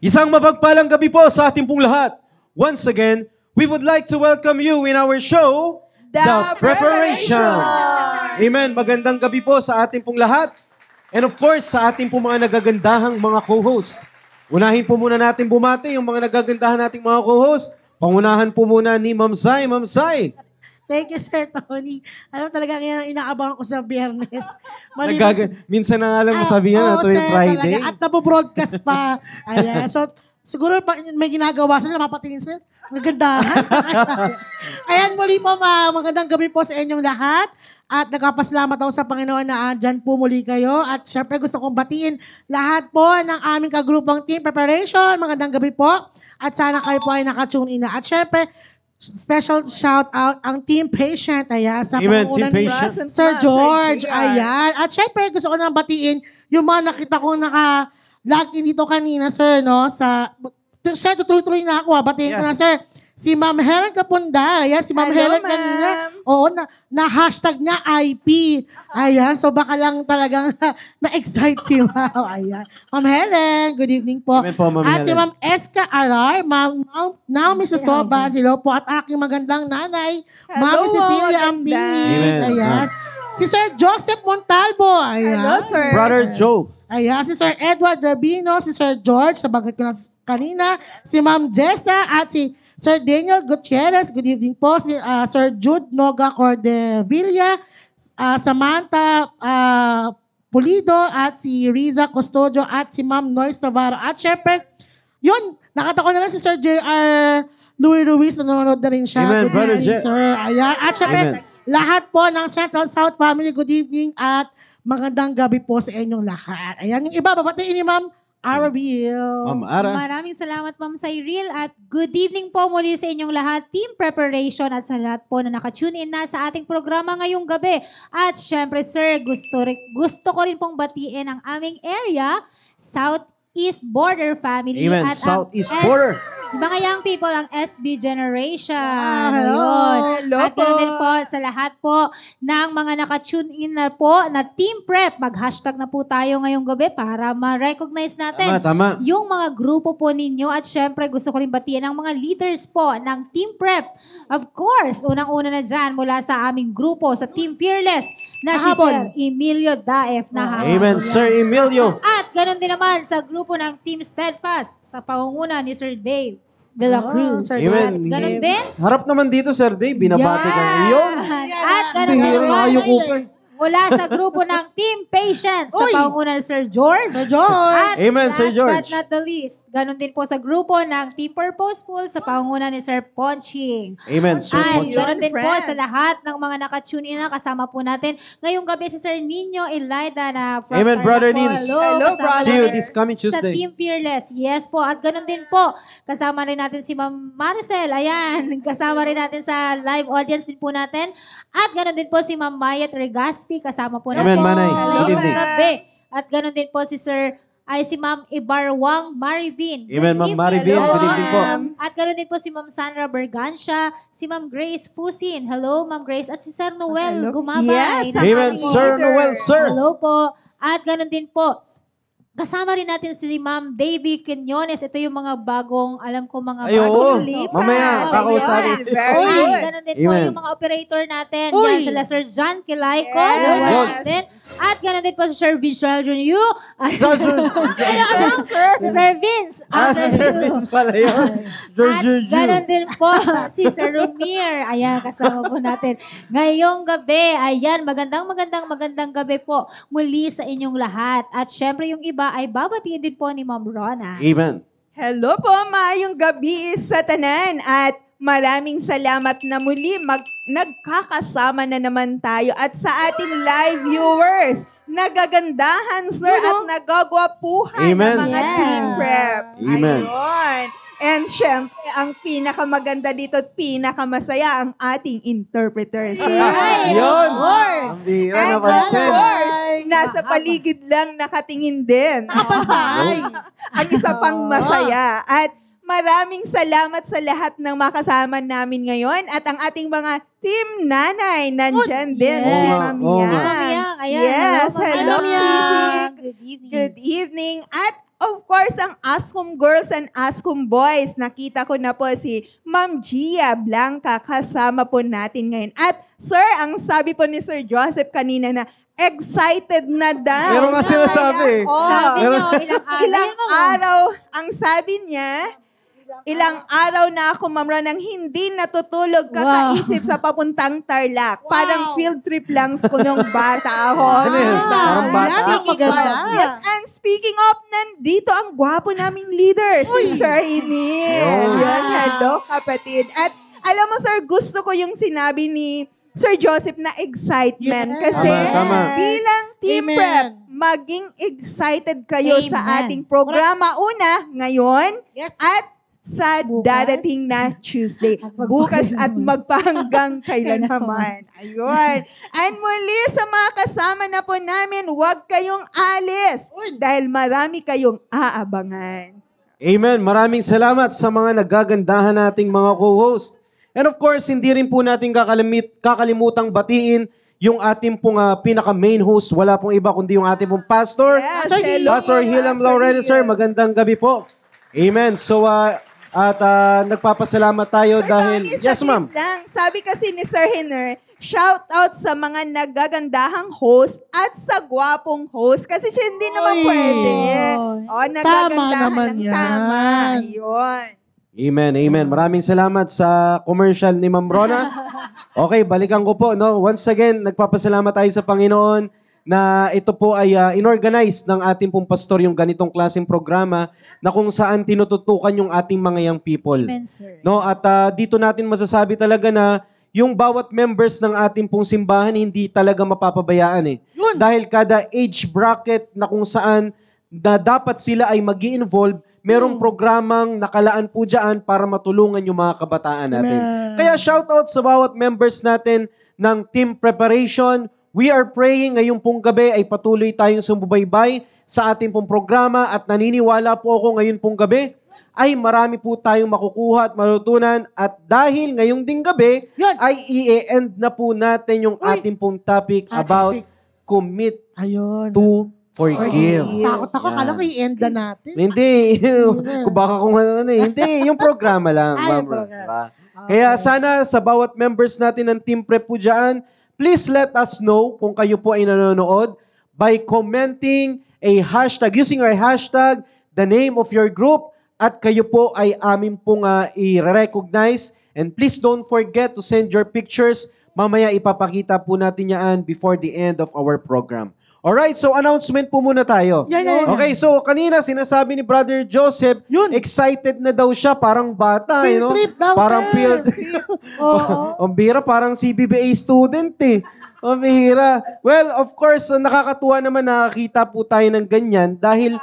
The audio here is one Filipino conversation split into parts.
Isang mapagpalang gabi po sa ating pong lahat. Once again, we would like to welcome you in our show, The Preparation. Amen. Magandang gabi po sa ating pong lahat. And of course, sa ating pong mga nagagandahang mga co-host. Unahin po muna natin bumati yung mga nagagandahan nating mga co-host. Pangunahan po muna ni Ma'am Zai. Ma'am Zai. Thank you, Sir Tony. Alam talaga ngayon ang inaabangan ko sa Biyernes. Minsan na nga lang masabihan na ito yung Friday. Talaga. At nabobroadcast pa. Ayan. So, siguro may ginagawa sila, mapatingin sila. Magandahan. Ayan, muli po, magandang gabi po sa inyong lahat. At nagpapasalamat ako sa Panginoon na andyan po muli kayo. At syempre gusto kong batiin lahat po ng aming kagrupong Team Preparation. Magandang gabi po. At sana kayo po ay nakatune in na. At syempre, special shout out ang Team Patient. Ayan, sa pangunan ni Sir George. Ayan. At syempre, gusto ko nang batiin yung mga nakita ko naka-log in dito kanina, sir, no? Sir, tutuloy na ako. Batiin ko na, sir. Si Ma'am Helen Capundar. Ayan, si Ma'am Helen kanina. Oo, na-hashtag niya IP. Ayan, so baka lang talagang na-excite si Ma'am. Ayan. Ma'am Helen, good evening po. Amen po, Ma'am At si Helen. Ma'am Eska Arar, Ma'am Naomi Sosoban, hello po. At aking magandang nanay, Ma'am Cecilia Amping. Amen. Ayan. Si Sir Joseph Montalvo. Ayan. Hello, sir. Brother Joe. Ayan, si Sir Edward Darbino, si Sir George, sabagat ko na kanina, si Ma'am Jessa, at si Sir Daniel Gutierrez, good evening po, si Sir Jude Noga Cordevilla, Samantha Pulido, at si Riza Custodio, at si Ma'am Noyce Navarro. At syempre, yun, nakita ko na lang si Sir J.R. Louis Ruiz, nanonood na rin siya. Amen, Good Brother evening, J. sir. Ayan. At syempre, Amen. lahat po ng Central South Family, good evening at magandang gabi po sa inyong lahat. Ayan, yung iba, babatiin ni Ma'am Arabil. Ma'am Ara. Maraming salamat, Ma'am Cyril. At good evening po muli sa inyong lahat, Team Preparation, at sa lahat po na nakatune in na sa ating programa ngayong gabi. At syempre, sir, gusto ko rin pong batiin ang aming area, Southeast Border Family. Amen. At Southeast Border. mga young people, ang SB Generation. Hello. Ayun. Hello At ganoon po. din po sa lahat po ng mga nakatune in na po na Team Prep. Mag-hashtag na po tayo ngayong gabi para ma-recognize natin Tama. yung mga grupo po ninyo. At syempre, gusto ko rin batiin ang mga leaders po ng Team Prep. Of course, unang-una na dyan mula sa aming grupo, sa Team Fearless, na si Nahabol. Sir Emilio Daef. Amen, Sir Emilio. At ganoon din naman sa grupo ng Team Steadfast sa pangunguna ni Sir Dave de la Cruz. Sir Amen. At ganoon din. Harap naman dito, Sir Dave. Binabati ka. Yun. At ganoon din Bihira na kayo kuka. mula sa grupo ng Team Patience sa Uy! pangunguna ni Sir George. Sir George. At Amen, last Sir George. but not the least, ganun din po sa grupo ng Team Purposeful sa pangunguna ni Sir Ponching. Amen, Sir At Poncho. ganun din po friend. sa lahat ng mga nakatune in na kasama po natin. Ngayong gabi si Sir Nino Elida na from Amen, Brother Tarlac po. Nils. Hello, kasama brother. See you natin this coming sa Tuesday. Team Fearless. Yes po. At ganun din po, kasama rin natin si Ma'am Maricel. Ayan, kasama rin natin sa live audience din po natin. At ganun din po si Ma'am Mayet Regaspi, kasama po natin. Amen, Manay. Ngayong Good evening. gabi. At ganun din po si Ma'am Ibarwang Marivin. Amen, Ma'am Good Marivin. evening. Good evening po. At ganoon din po si Ma'am Sandra Bergancia, si Ma'am Grace Fusin. Hello, Ma'am Grace. At si Sir Noel Hello. Gumabay. Yes, Amen, aming Sir leader. Noel, Sir. Hello po. At ganoon din po, kasama rin natin si Ma'am Davy Quinones. Ito yung mga bagong, alam ko mga Ay, oo. bagong Lipat. Mamaya, kakausapin. Ayun, Very At good. ganun din po Amen. yung mga operator natin. Uy! Yan sila Sir John Kilayko. Yes. At ganun din po si Sir Visual Junior. Sir, Si Sir Vince. si Sir Vince pala yun. At ganun din po si Sir Rumir. Ayan, kasama po natin. Ngayong gabi, ayan, magandang gabi po muli sa inyong lahat. At syempre yung iba ay babatiin din po ni Ma'am Rona. Amen. Hello po, maayong gabi sa tanan at maraming salamat na muli nagkakasama na naman tayo at sa ating live viewers. Nagagandahan, sir, at nagagwapuhan Amen. ng mga Yes. team prep. Amen. Ayun. And syempre, ang pinakamaganda dito at pinakamasaya ang ating interpreter, sir. Ay, Yun. of course. Ang bihira And of napansin. course, nasa paligid lang nakatingin din. Ay. Ang isa pang masaya. At maraming salamat sa lahat ng makasama namin ngayon. At ang ating mga team nanay, nandyan din Yes. si Oo nga, Ma'am oo nga. Yang. Ma'am Yang, ayan. Yes, Ma'am hello, Yang. Sisig. Good evening. Good evening. At of course, ang Ascom Girls and Ascom Boys. Nakita ko na po si Ma'am Gia Blanca kasama po natin ngayon. At sir, ang sabi po ni Sir Joseph kanina na excited na daw. Meron nga sinasabi. Sabi Meron- nyo, Ilang araw, ang sabi niya, ilang araw na ako, Ma'am Ron, nang hindi natutulog kakaisip sa papuntang Tarlac. Wow. Parang field trip lang ko nung bata ako. Ano yun? Parang bata. Yan ang maganda. Yes, and speaking of, nandito ang gwapo naming leader, si Sir Emil. Ayun. Yan, hello, kapatid. At alam mo, sir, gusto ko yung sinabi ni Sir Joseph na excitement. Yes. Kasi Tama. bilang Team Amen. Prep, maging excited kayo sa Amen. ating programa. Una, ngayon, Yes. at sa Bukas. darating na Tuesday. Bukas at magpahanggang kailan naman. Ayun. And muli sa mga kasama na po namin, huwag kayong alis dahil marami kayong aabangan. Amen. Maraming salamat sa mga nagagandahan nating mga co-host. And of course, hindi rin po natin kakalimutang batiin yung ating pong pinaka-main host. Wala pong iba kundi yung ating pong pastor. Yes, Pastor hello, Pastor Hilam Pastor Laurel, sir. Hilam. Magandang gabi po. Amen. So, nagpapasalamat tayo Sir dahil... Tony, Yes, saglit ma'am. lang. Sabi kasi ni Sir Hiner, shout out sa mga nagagandahang host at sa gwapong host kasi siya hindi naman Oy. pwede. O, nagagandahan naman ng yan. tama. Ayun. Amen, amen. Maraming salamat sa commercial ni Ma'am Rona. Okay, balikan ko po. No? Once again, nagpapasalamat tayo sa Panginoon na ito po ay inorganize ng ating pong pastor yung ganitong klaseng programa na kung saan tinututukan yung ating mga young people. Amen, sir. No? At dito natin masasabi talaga na yung bawat members ng ating pong simbahan hindi talaga mapapabayaan eh. Yun. Dahil kada age bracket na kung saan na dapat sila ay magi-involve, merong programang nakalaan po dyan para matulungan yung mga kabataan natin. Amen. Kaya shoutout sa bawat members natin ng team preparation. We are praying ngayong pong gabi ay patuloy tayong sumubaybay sa ating pong programa at naniniwala po ako ngayon pong gabi ay marami po tayong makukuha at matutunan at dahil ngayong ding gabi Yun. ay i-end na po natin yung Uy. ating pong topic Ating about topic. commit Ayun. to forgive. Takot ako. Yan. Kala ko i-end na natin. Hindi. Kung baka kung ano eh. Hindi. Yung programa lang. Ay, yung ma'am. programa. Diba? Kaya sana sa bawat members natin ng Team Prep po dyan, please let us know kung kayo po ay nanonood by commenting a hashtag, using our hashtag, the name of your group, at kayo po ay amin pong i-recognize. And please don't forget to send your pictures. Mamaya ipapakita po natin yan before the end of our program. Alright, so announcement po muna tayo. Yan. Okay, so kanina sinasabi ni Brother Joseph, Yun. excited na daw siya, parang bata, Field trip daw, parang sir. field trip. Oo. Ang bira, parang CBBA student eh. Ang bihira. Well, of course, nakakatuwa naman nakakita po tayo ng ganyan dahil,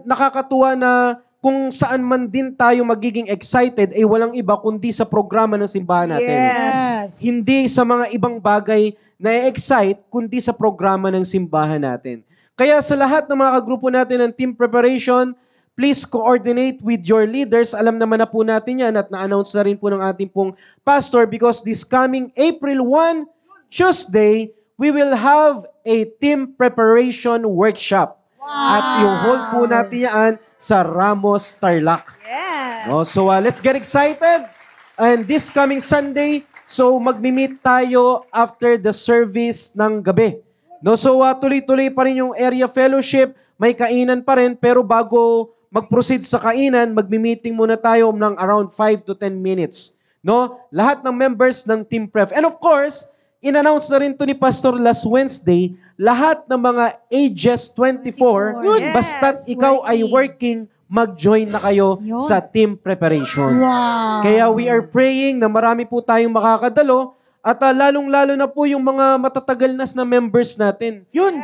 nakakatuwa na kung saan man din tayo magiging excited, ay walang iba kundi sa programa ng simbahan natin. Yes. Hindi sa mga ibang bagay na excite kundi sa programa ng simbahan natin. Kaya sa lahat ng mga kagrupo natin ng team preparation, please coordinate with your leaders. Alam naman na po natin yan at na-announce na rin po ng ating pong pastor because this coming April 1, Tuesday, we will have a team preparation workshop. At yung hold po natin yan sa Ramos, Tarlac. Yes. No, so let's get excited. And this coming Sunday, so magmi-meet tayo after the service ng gabi. No, so tuloy-tuloy pa rin yung area fellowship, may kainan pa rin, pero bago mag-proceed sa kainan, magmi-meeting muna tayo ng around 5 to 10 minutes. No? Lahat ng members ng Team Prep. And of course, in-announce na rin to ni Pastor last Wednesday, lahat ng mga ages 24, Yes, basta't ikaw ay working, mag-join na kayo Yun. sa team preparation. Wow. Kaya we are praying na marami po tayong makakadalo at lalong-lalo na po yung mga matatagalnas na members natin. Yun.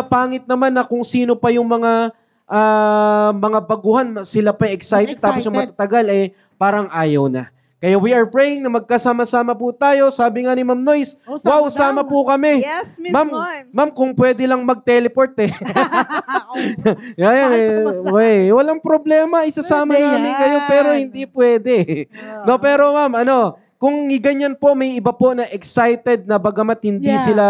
Pangit naman na kung sino pa yung mga baguhan, sila pa excited, tapos yung Excited. matatagal parang ayaw na. Kaya we are praying na magkasama-sama po tayo. Sabi nga ni Ma'am Noyce, Oh, sama wow, daw." sama po kami. Yes, Miss Ma'am, Moms. ma'am, kung pwede lang mag-teleport Yan, walang problema, isasama Pwede namin yan. kayo pero hindi pwede. No, pero ma'am, kung ganyan po, may iba po na excited na bagamat hindi Yeah. sila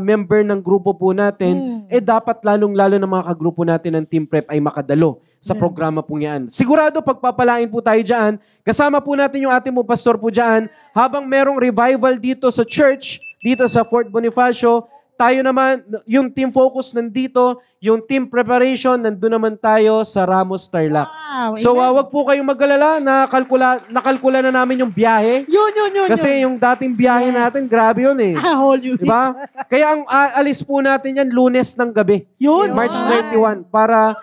member ng grupo po natin, dapat lalong-lalo na mga kagrupo natin ng Team Prep ay makadalo sa programa pong yan. Sigurado pagpapalain po tayo dyan. Kasama po natin yung ating po pastor po dyan. Habang merong revival dito sa church, dito sa Fort Bonifacio, tayo naman, yung team focus nandito, yung team preparation, nandun naman tayo sa Ramos Tarlac. Wow, So, amen. wag po kayong mag-alala, nakalkula na namin yung biyahe. Yun. Kasi yung dating biyahe natin, grabe yun eh. Whole unit. Diba? Kaya ang alis po natin yan, Lunes ng gabi. Yun. March 31. Para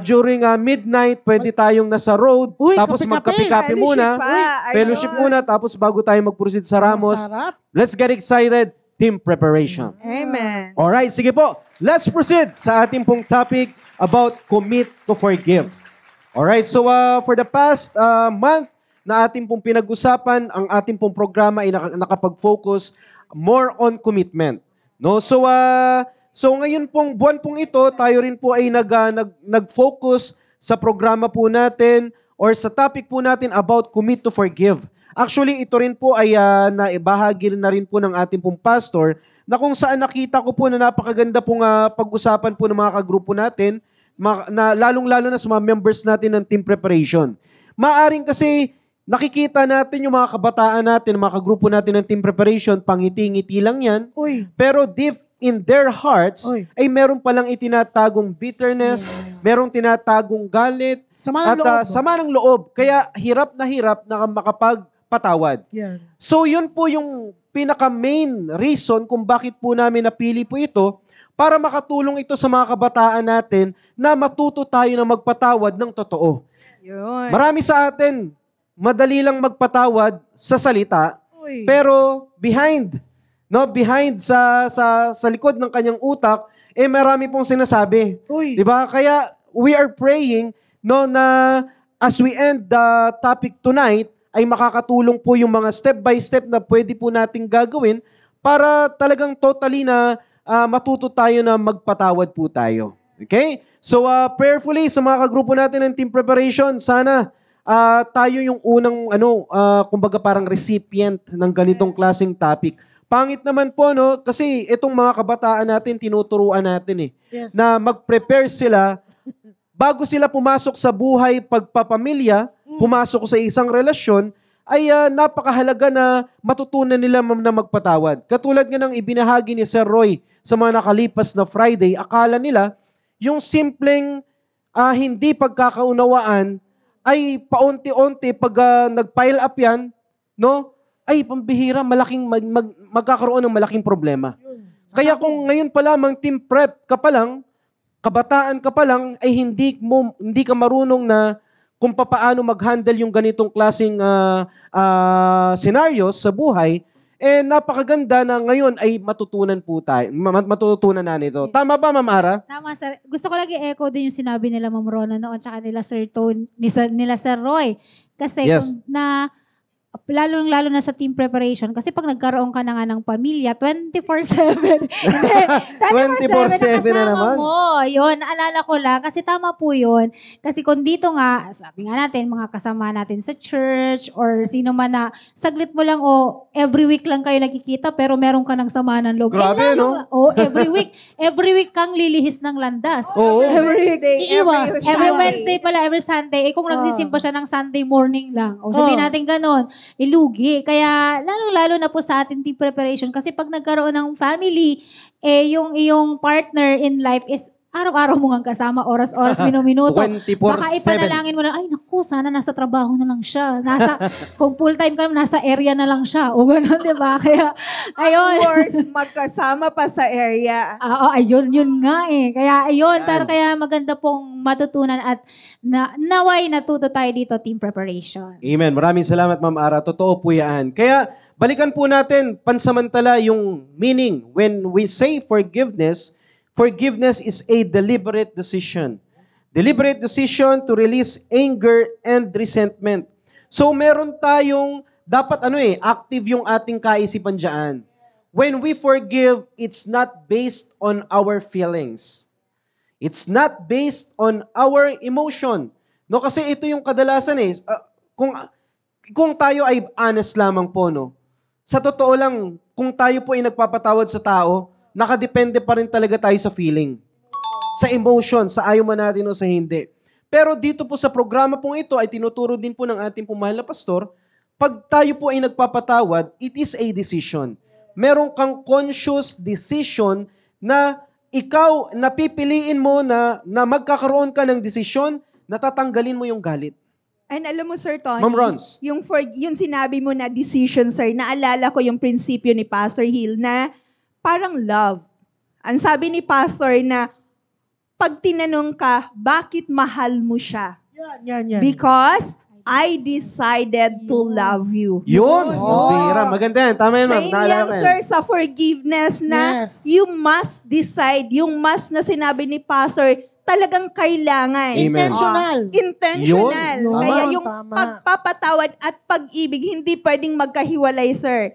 during midnight, pwede tayong nasa road. Uy, tapos kape-kape. magkape-kape muna. Fellowship muna. Tapos bago tayo mag-proceed sa Ramos, Sarap. let's get excited. Team preparation. Amen. Alright, sige po. Let's proceed sa ating pong topic about commit to forgive. Alright, so for the past month na ating pong pinag-usapan, ang ating pong programa ay nakapag-focus more on commitment. No? So ngayon pong buwan pong ito, tayo rin po ay nag-focus sa programa po natin or sa topic po natin about commit to forgive. Actually, ito rin po ay naibahagi na rin po ng ating pong pastor na kung saan nakita ko po na napakaganda pong pag-usapan po ng mga kagrupo natin, na lalong-lalo na sa mga members natin ng team preparation. Maaring kasi nakikita natin yung mga kabataan natin, mga kagrupo natin ng team preparation, pangiti-ngiti lang yan, Uy. pero deep in their hearts Uy. ay meron palang itinatagong bitterness, merong tinatagong galit, Sama ng at loob. sama ng loob. Kaya hirap na makapagpatawad. Yan. So yun po yung pinaka-main reason kung bakit po namin napili po ito para makatulong ito sa mga kabataan natin na matuto tayo na magpatawad ng totoo. Yun. Marami sa atin, madali lang magpatawad sa salita, Uy. pero behind sa likod ng kanyang utak, marami pong sinasabi. Uy. 'Di ba? Kaya we are praying na as we end the topic tonight, ay makakatulong po yung mga step by step na pwede po nating gagawin para talagang totally na matuto tayo na magpatawad po tayo. Okay? So prayerfully sa mga kagrupo natin ng team preparation, sana tayo yung unang kumbaga parang recipient ng ganitong klaseng topic. Pangit naman po kasi itong mga kabataan natin tinuturuan natin Yes. na mag-prepare sila bago sila pumasok sa buhay pagpapamilya, pumasok sa isang relasyon, ay napakahalaga na matutunan nila na magpatawad. Katulad nga ng ibinahagi ni Sir Roy sa mga nakalipas na Friday, akala nila yung simpleng hindi pagkakaunawaan ay paunti-unti pag nag-pile up yan, ay pambihira, magkakaroon ng malaking problema. Kaya kung ngayon pa lamang team prep ka pa lang, kabataan ka pa lang, ay hindi ka marunong na kung paano mag-handle yung ganitong klaseng scenarios sa buhay, napakaganda na ngayon ay matutunan na nito. Tama ba, Ma'am Ara? Tama, sir. Gusto ko lagi echo din yung sinabi nila Ma'am Rona noon tsaka nila Sir Tone, nila Sir Roy. Kasi Yes. lalo na sa team preparation, kasi pag nagkaroon ka na nga ng pamilya, 24/7. Hindi, 24/7 na kasama naman. mo. Yun, naalala ko lang, kasi tama po yun. Kasi kung dito nga, sabi nga natin, mga kasama natin sa church, or sino man na, saglit mo lang, every week lang kayo nakikita, pero meron ka ng sama ng loob. Grabe, Every week kang lilihis ng landas. Oo. Every week. Iiwas. Every Wednesday pala, every Sunday. Kung nagsisimba siya ng Sunday morning lang. O sabihin natin ganon, ilugi. Kaya lalo-lalo na po sa ating team preparation. Kasi pag nagkaroon ng family, yung iyong partner in life is araw-araw mo nga kasama, oras-oras, minuminuto. 24/7. Baka ipanalangin mo lang, ay naku, sana nasa trabaho na lang siya. Kung full-time ka naman, nasa area na lang siya. O gano'n, di ba? Kaya, ayun. Worse, magkasama pa sa area. Ayun, yun nga eh. Kaya ayun, pero kaya maganda pong matutunan at naway natuto tayo dito, team preparation. Amen. Maraming salamat, Ma'am Ara. Totoo po yan. Kaya, balikan po natin pansamantala yung meaning. When we say forgiveness is a deliberate decision. Deliberate decision to release anger and resentment. So, meron tayong, dapat active yung ating kaisipan dyan. When we forgive, it's not based on our feelings. It's not based on our emotion. Kasi ito yung kadalasan kung tayo ay honest lamang po, sa totoo lang, kung tayo po ay nagpapatawad sa tao, nakadepende pa rin talaga tayo sa feeling, sa emotion, sa ayaw man natin o sa hindi. Pero dito po sa programa pong ito ay tinuturo din po ng ating mahal na pastor, pag tayo po ay nagpapatawad, it is a decision. Meron kang conscious decision na ikaw, napipiliin mo na magkakaroon ka ng desisyon na tatanggalin mo yung galit. And alam mo, Sir Tony, Ma'am Rons. yung sinabi mo na decision, sir, naalala ko yung prinsipyo ni Pastor Hill na parang love. Ang sabi ni Pastor na pag tinanong ka, bakit mahal mo siya? Yan. Because I decided to love you. Yun! Bira. Maganda yan. Tama yan, ma'am. Same Naalala yan, ko yan. sir, sa forgiveness na Yes. you must decide. Yung must na sinabi ni Pastor, talagang kailangan. Amen. Intentional. Intentional. Yun. Tama. Kaya yung Tama. pagpapatawad at pag-ibig, hindi pwedeng magkahiwalay, sir.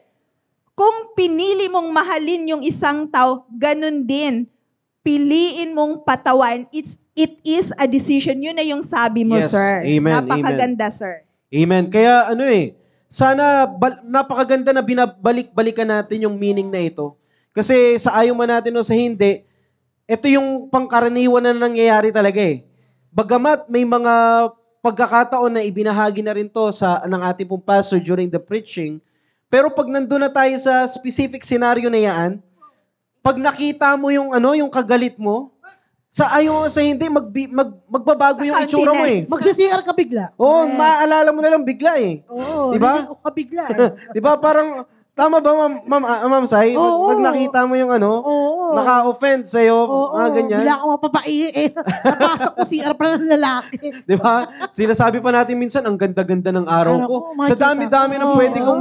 Kung pinili mong mahalin yung isang tao, ganun din. Piliin mong patawan. It is a decision. Yun na yung sabi mo, Yes. sir. Amen. Napakaganda, sir. Amen. Kaya sana napakaganda na binabalik-balikan natin yung meaning na ito. Kasi sa ayaw man natin o sa hindi, ito yung pangkaraniwan na nangyayari talaga eh. Bagamat may mga pagkakataon na ibinahagi na rin to ng ating pong pastor during the preaching, pero pag nandun na tayo sa specific scenario na yan, pag nakita mo yung kagalit mo, sa ayaw o sa hindi, magbabago Sa yung itsura mo eh. Magsi-CR ka bigla. Oo, maaalala mo na lang bigla eh. Oo. Diba? Naliligo ka bigla. Di ba? Parang, tama ba, Ma'am Sai? Oo. Pag nakita mo yung Oo. naka-offend sa'yo, Oo. mga ganyan. Bigla kang mapapaihi eh. Napasok ko CR pa ng lalaki. Di ba? Sinasabi pa natin minsan, ang ganda-ganda ng araw Araw ko. ko, makikita Sa dami-dami ng ko. pwede kong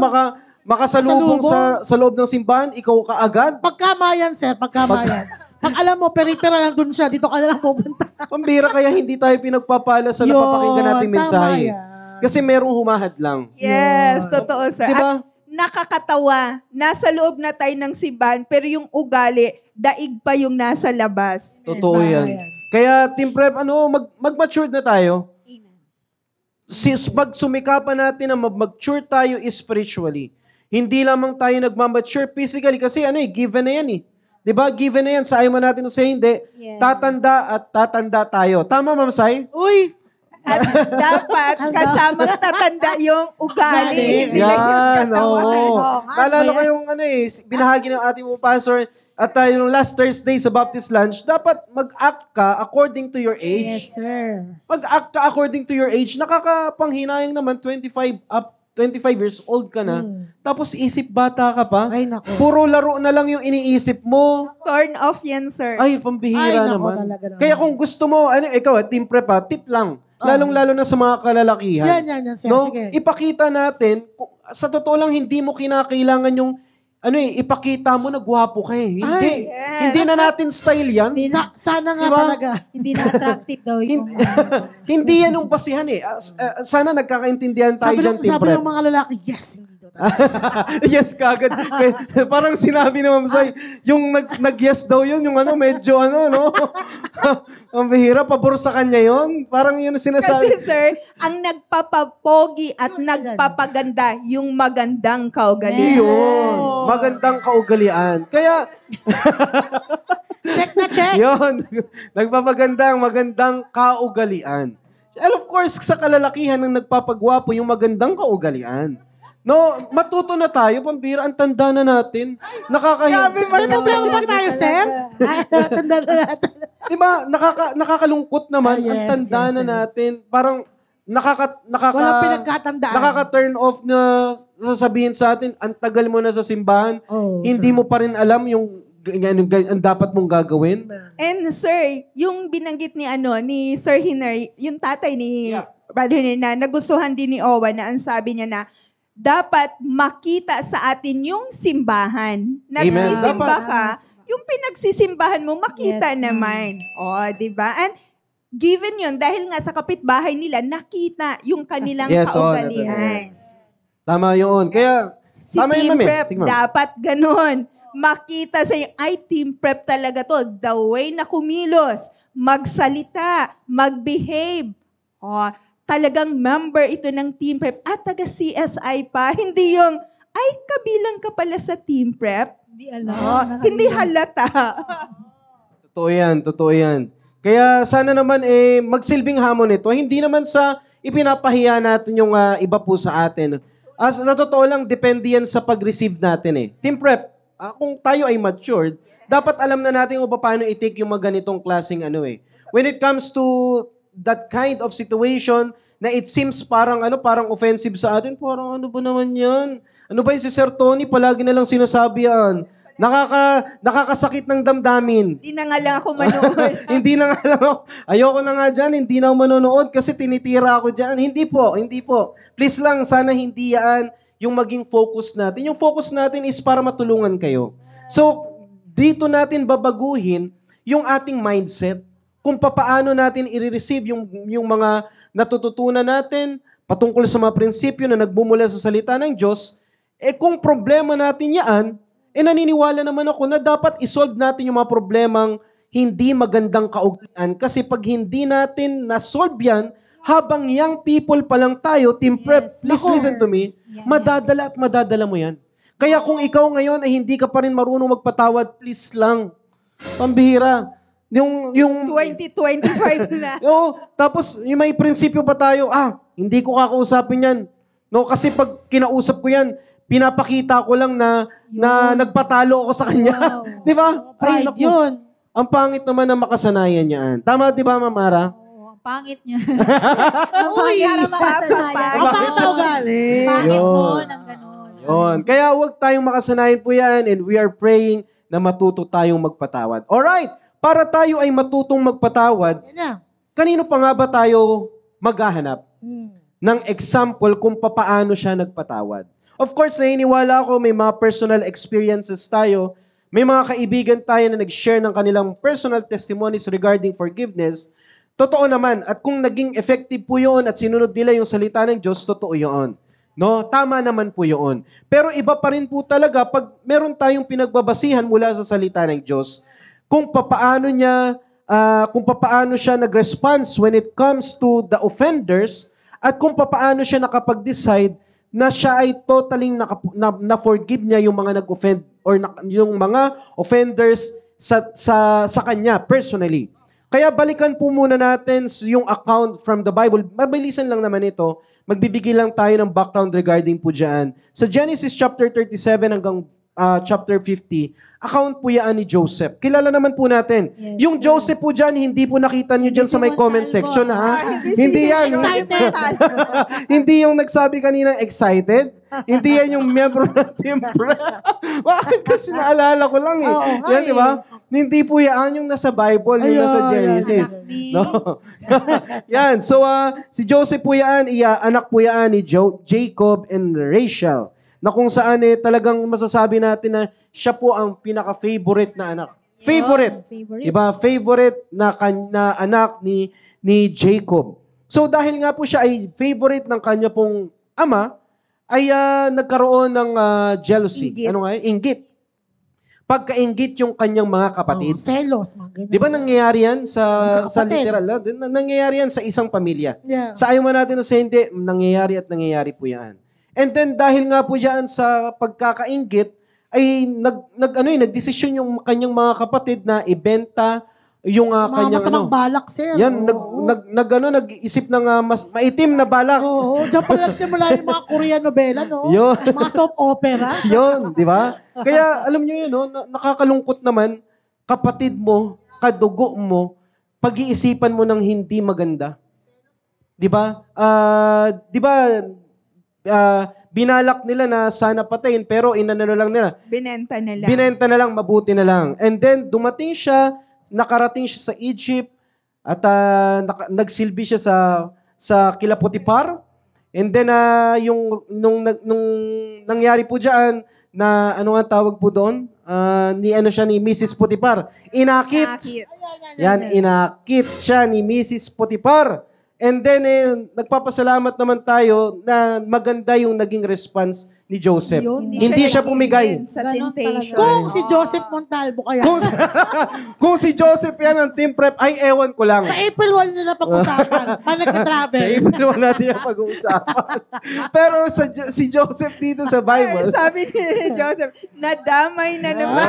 makasalubong Salubong. sa loob ng simbahan, ikaw kaagad. Pagkamayan, sir. Pagkamayan. Pag alam mo, peripera lang dun siya, dito ka na lang pupunta. Pambira kaya hindi tayo pinagpapala sa napapakinggan nating Yun, mensahe. tama yan. Kasi merong humahad lang. Yes, totoo, sir. Di ba? At nakakatawa, nasa loob na tayo ng simbahan, pero yung ugali, daig pa yung nasa labas. Totoo Tama yan. yan. Kaya, Team Prep, mag-mature na tayo. Amen. Magsumikapan natin na mag-mature tayo spiritually. Hindi lamang tayo nagmamature physically kasi given na yan eh. 'Di ba? Given na yan sa ayaw man natin o sa hindi. Yes. Tatanda at tatanda tayo. Tama, Ma'am Sai? Uy! At dapat kasamang tatanda yung ugali, hindi lang yung Yan, katawan. oo. Oo, Naalala ko yan. yung binahagi ng ating mga pastor at tayo nung last Thursday sa Baptist Lunch, dapat mag-act ka according to your age. Yes, sir. Mag-act ka according to your age. Nakakapanghinayang naman 25 years old ka na. Tapos isip bata ka pa. Ay, nako. Puro laro na lang yung iniisip mo. Turn off yan, sir. Ay, pambihira Ay, nako, naman. talaga naman. Kaya kung gusto mo, ikaw, team prep tip lang. Lalong-lalo na sa mga kalalakihan. Yan, sir. No? Sige. Ipakita natin, sa totoo lang, hindi mo kinakailangan yung, ipakita mo na gwapo ka eh. Hindi. yes. Hindi na natin style yan. Sana nga Diba? talaga. Hindi na attractive daw yung Hindi yan yung basihan eh. Sana nagkakaintindihan tayo dyan, team Sabi prep. ng mga lalaki, yes, hindi daw tayo. Yes, kagad. Parang sinabi ni Ma'am Sai, yung nag-yes daw yun, yung medyo no? Ang bihira, pabor sa kanya yun. Parang yun ang Kasi, sinasabi. sir, ang nagpapapogi at nagpapaganda, yung magandang kaugalian. Yun. Magandang kaugalian. Kaya, Check na check. yun. Nagpapaganda ang magandang kaugalian. And of course, sa kalalakihan ng nagpapagwapo, yung magandang kaugalian. No, matuto na tayo, pambira, ang tanda na natin. Nakakahiya. May problema ba tayo, sir? Ay, tanda na natin. Diba, nakakalungkot naman, Ah, yes, ang tanda yes, na yes. natin. Parang, Walang pinagkatandaan. nakaka-turn off na sasabihin sa atin, ang tagal mo na sa simbahan, Oh, hindi mo pa rin alam yung ang dapat mong gagawin. And sir, yung binanggit ni Sir Hiner, yung tatay ni Yeah. Brother Hiner na nagustuhan din ni Owa na ang sabi niya na dapat makita sa atin yung simbahan. Nagsisimba Dapat. ka, yung pinagsisimbahan mo makita Yes, naman. O, di ba? And given yun, dahil nga sa kapitbahay nila, nakita yung kanilang Yes, kaugalian. Tama yun. Kaya, Si tama yun, Team ma'am eh. Prep, Sige, ma'am. dapat ganun. Makita sa ay, Team Prep talaga to. The way na kumilos, magsalita, mag-behave. O, talagang member ito ng Team Prep at taga CSI pa. Hindi yung, ay kabilang ka pala sa team prep. Hindi alam. Hindi halata. Totoo yan, totoo yan. Kaya sana naman magsilbing hamon ito. Hindi naman sa ipinapahiya natin yung iba po sa atin. Sa totoo lang, depende yan sa pag-receive natin Team prep, kung tayo ay matured, dapat alam na natin kung paano i-take yung mga ganitong klaseng When it comes to that kind of situation na it seems parang offensive sa atin, parang ano ba naman yan? Ano ba yung si Sir Tony? Palagi na lang sinasabi yan. Nakakasakit ng damdamin. Hindi na nga lang ako manood. Hindi na nga lang ako. Ayoko na nga dyan, hindi na ako manonood kasi tinitira ako dyan. Hindi po. Please lang, sana hindi yan yung maging focus natin. Yung focus natin is para matulungan kayo. So, dito natin babaguhin yung ating mindset kung papaano natin i-receive yung mga natututunan natin patungkol sa mga prinsipyo na nagbumula sa salita ng Diyos. Kung problema natin yan, naniniwala naman ako na dapat isolve natin yung mga problemang hindi magandang kaugalian. Kasi pag hindi natin na-solve yan, habang young people pa lang tayo, team prep, please listen to me, madadala at madadala mo yan. Kaya kung ikaw ngayon ay hindi ka pa rin marunong magpatawad, please lang. Pambihira. Yung 2025 na. Tapos yung may prinsipyo pa tayo, hindi ko kakausapin yan. No, kasi pag kinausap ko yan, pinapakita ko lang na nagpatalo ako sa kanya. Wow. Di ba? Pride yun. Ang pangit naman na makasanayan yan. Tama, di ba, Ma'am Ara? Oo, ang pangit niya. Ang pangit na makasanayan. Ang pangit na ugali. Pangit mo Yun. ng ganun. Yun. Kaya huwag tayong makasanayan po yan and we are praying na matuto tayong magpatawad. Alright, para tayo ay matutong magpatawad, Yan na. kanino pa nga ba tayo maghahanap Hmm. ng example kung papaano siya nagpatawad? Of course, naniniwala ako may mga personal experiences tayo, may mga kaibigan tayo na nag-share ng kanilang personal testimonies regarding forgiveness. Totoo naman, at kung naging effective po yun at sinunod nila yung salita ng Diyos, totoo yun. No, tama naman po yun. Pero iba pa rin po talaga pag meron tayong pinagbabasihan mula sa salita ng Diyos, kung papaano siya nag-response when it comes to the offenders, at kung papaano siya nakapag-decide na siya ay totally na-forgive niya yung mga nag-offend or yung mga offenders sa kanya personally. Kaya balikan po muna natin yung account from the Bible. Mabilisan lang naman ito. Magbibigay lang tayo ng background regarding po dyan. Sa Genesis chapter 37 hanggang chapter 50, account po yan ni Joseph. Kilala naman po natin. Yes, Yung Joseph po dyan, hindi po nakita nyo dyan Hindi sa may si comment Montalvo. section, ha? Hindi Hindi yan. Excited. Hindi yung nagsabi kanina excited. Hindi yan yung miyembro ng team prep. Bakit? Kasi naalala ko lang Oo, Yan, di ba? Hindi po yan yung nasa Bible, yung Ayun, nasa Genesis. ayun. No? Yan. So, si Joseph po yan, anak po yan ni Jacob and Rachel. Na kung saan talagang masasabi natin na siya po ang pinaka-favorite na anak. Favorite. Favorite. Diba? Favorite na anak ni Jacob. So dahil nga po siya ay favorite ng kanya pong ama, ay nagkaroon ng jealousy. Inggit. Ano nga yun? Inggit. Pagkainggit yung kanyang mga kapatid. Selos. Mga ganyan. Di ba nangyayari yan sa Kapatid. literal? Nangyayari yan sa isang pamilya. Yeah. Sa ayaw man natin o sa hindi, nangyayari at nangyayari po yan. And then dahil nga po yan sa pagkakainggit, ay nagdesisyon yung kanyang mga kapatid na ibenta yung Mga kanyang masamang balak, sir. Yan, Oo. nag-isip ng mas maitim na balak. Oo, diyan pala nagsimula yung mga Korean novela, no? Yun. Mga soap opera. Yun, di ba? Kaya alam niyo yun, no? Nakakalungkot naman, kapatid mo, kadugo mo, pag-iisipan mo ng hindi maganda. Di ba? Binalak nila na sana patayin, pero inanano lang nila. Binenta na lang. Binenta na lang, mabuti na lang. And then, dumating siya, nakarating siya sa Egypt, at nagsilbi siya sa kila Potiphar. And then, nung nangyari po dyan, na ano nga tawag po doon? Ni Mrs. Potiphar. Inakit. Nakit. Yan, inakit siya ni Mrs. Potiphar. And then, nagpapasalamat naman tayo na maganda yung naging response ni Joseph. Yun. Hindi siya pumigay. nag-give in sa Ganon temptation. Kung si Joseph Montalvo kaya. Kung si Joseph yan ang team prep, ay ewan ko lang. Sa April 1 nila pag-usapan. Pa nag-travel. Sa April 1 natin yung pag-uusapan. Pero si Joseph dito sa Bible, Sabi ni Joseph, nadamay na naman.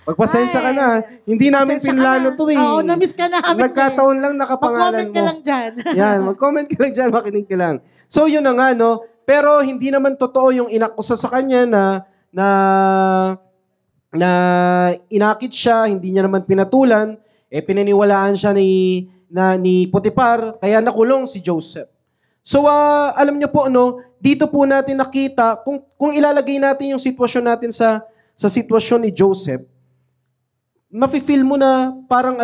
pagpasensya ka na. Hindi namin Pasensya ka pinlano na. to eh. Oo, na-miss ka namin. Nagkataon lang nakapangalan Mag-comment mo. ka lang dyan. Yan, mag-comment ka lang dyan, makinig ka lang. So yun na nga, no? Pero hindi naman totoo yung inakusa sa kanya na inakit siya, hindi niya naman pinatulan, pinaniwalaan siya ni Potiphar, kaya nakulong si Joseph. So alam niyo po, no, dito po natin nakita, kung ilalagay natin yung sitwasyon natin sa sitwasyon ni Joseph, mafe-feel mo na parang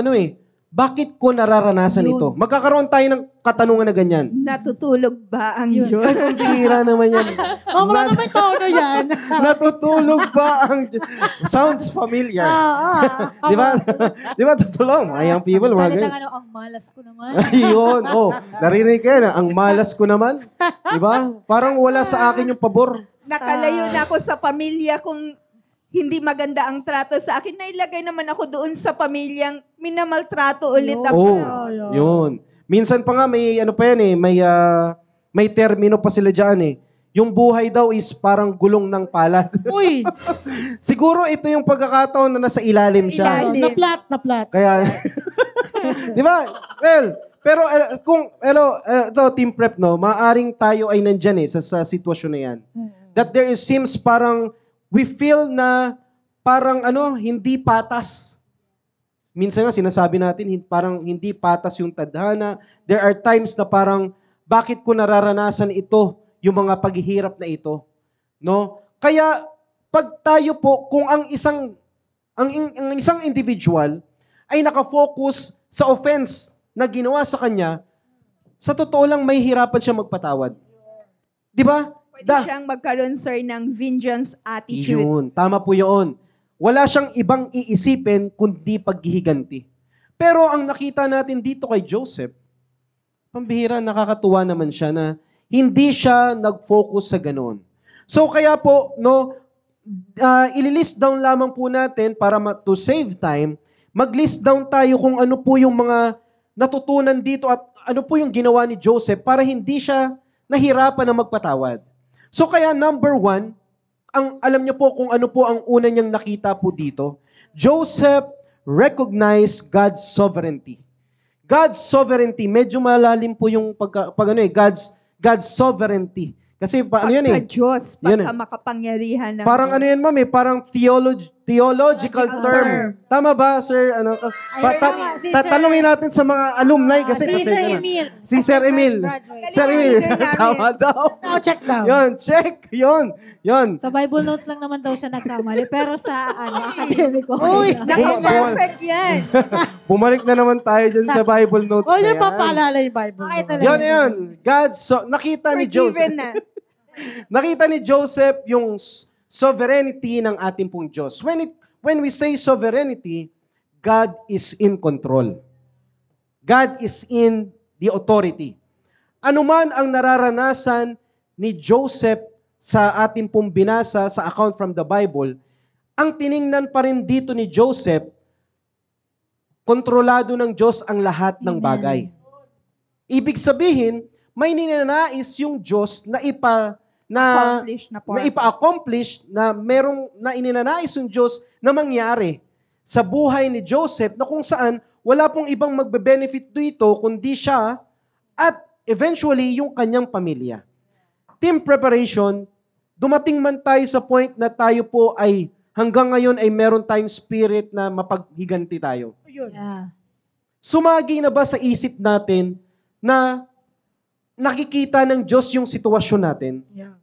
bakit ko nararanasan Yun. ito? Magkakaroon tayo ng katanungan na ganyan. Natutulog ba ang Yun. Diyos? Ay, kung bihira naman yan. Mamara naman tono yan. Natutulog ba ang sounds familiar. Di ba? Di ba tutulong? Ay, ang people, mga Talagang ganyan. ang malas ko naman. Ayun. Oh, narinig ka na. Ang malas ko naman. Di ba? Parang wala sa akin yung pabor. Nakalayo na ako sa pamilya kung hindi maganda ang trato sa akin. Nailagay naman ako doon sa pamilyang minamaltrato ulit ako. Oh, yun. Minsan pa nga may may termino pa sila diyan. Yung buhay daw is parang gulong ng palad. Uy, Siguro ito yung pagkakataon na nasa ilalim siya. Ilalim. na-flat. Kaya di ba? Well, pero ito team prep, no, maaring tayo ay nandiyan sa sitwasyon na 'yan. That there seems parang we feel na parang hindi patas. Minsan nga sinasabi natin parang hindi patas yung tadhana. There are times na parang bakit ko nararanasan ito, yung mga paghihirap na ito, no? Kaya pag tayo po kung ang isang individual ay nakafocus sa offense na ginawa sa kanya, sa totoo lang may hirapan siya magpatawad. 'Di ba? Pwede siyang magkaroon, sir, ng vengeance attitude. Yun, tama po yun. Wala siyang ibang iisipin kundi paghihiganti. Pero ang nakita natin dito kay Joseph, pambihira, nakakatuwa naman siya na hindi siya nag-focus sa ganoon. So kaya po, no, ililist down lamang po natin para to save time, mag-list down tayo kung ano po yung mga natutunan dito at ano po yung ginawa ni Joseph para hindi siya nahirapan na magpatawad. So kaya number 1, alam niyo po kung ano po ang una niyang nakita po dito. Joseph recognized God's sovereignty. God's sovereignty, medyo malalim po yung God's sovereignty. Kasi ano yun Pagka-Diyos, Yun pagka-makapangyarihan ng Parang ano yan, ma'am, parang theological term. Tama ba, sir? tama, si Sir- Tatanungin natin sa mga alumni kasi Si Sir pasensya na. Emil. Si Sir Emil. Graduate. Sir Emil, Galing namin. tama daw. Now, check down. Yun, check. Yun. Sa Bible notes lang naman daw siya nagkamali. Pero sa akademiko. Uy, Naka-perfect yan. Bumalik na naman tayo dyan sa Bible notes. O, na yun yan. papaalala yung Bible. Okay, talaga. Yun. Nakita ni Joseph. Forgiven na. Nakita ni Joseph yung sovereignty ng ating pong Diyos. When we say sovereignty, God is in control. God is in the authority. Ano man ang nararanasan ni Joseph sa ating pong binasa sa account from the Bible, ang tiningnan pa rin dito ni Joseph, kontrolado ng Diyos ang lahat ng bagay. Ibig sabihin, may ninanais yung Diyos na ipa-accomplish na merong na ininanais yung Diyos na mangyari sa buhay ni Joseph na kung saan wala pong ibang magbe-benefit dito kundi siya at eventually yung kanyang pamilya. Team preparation, dumating man tayo sa point na tayo po ay hanggang ngayon ay meron tayong spirit na mapaghiganti tayo. Yeah. Sumagi na ba sa isip natin na nakikita ng Diyos yung sitwasyon natin? Yeah.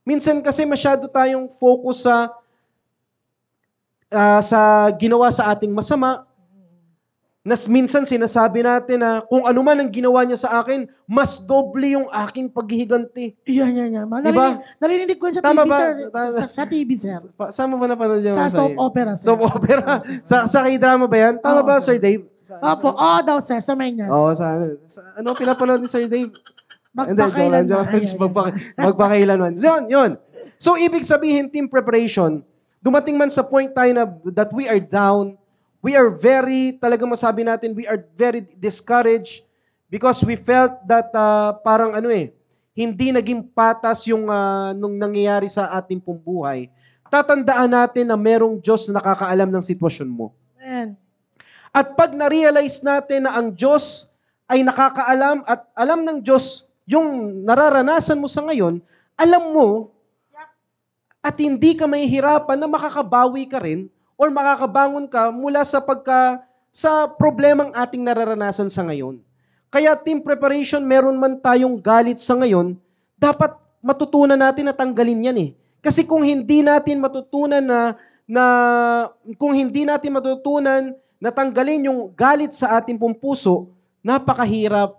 Minsan kasi masyado tayong focus sa ginawa sa ating masama. Minsan sinasabi natin na kung ano man ang ginawa niya sa akin, mas doble yung aking paghihiganti. Yan. Diba? Narinig ko yan sa Tama TV, ba? sir. Sa TV, sir. Saan mo ba napanood yung Sa soap opera, sir. Soap opera? sa K-drama ba yan? Tama Oo, ba, sir. Sir Dave? Opo, daw, sir. Sa Maynard. Oo, sa ano pinapanood ni Sir Dave? Hindi, joke lang, joke lang. Magpakailanman. Yun. So, ibig sabihin, team preparation, dumating man sa point tayo na that we are down, we are very, talagang masabi natin, we are very discouraged because we felt that parang hindi naging patas yung nung nangyayari sa ating pong buhay. Tatandaan natin na merong Diyos na nakakaalam ng sitwasyon mo. Amen. At pag na-realize natin na ang Diyos ay nakakaalam at alam ng Diyos yung nararanasan mo sa ngayon, alam mo at hindi ka mahihirapan na makakabawi ka rin or makakabangon ka mula sa problemang ating nararanasan sa ngayon. Kaya team preparation, meron man tayong galit sa ngayon, dapat matutunan natin na tanggalin yan eh. Kasi kung hindi natin matutunan kung hindi natin matutunan na tanggalin yung galit sa ating pong puso, napakahirap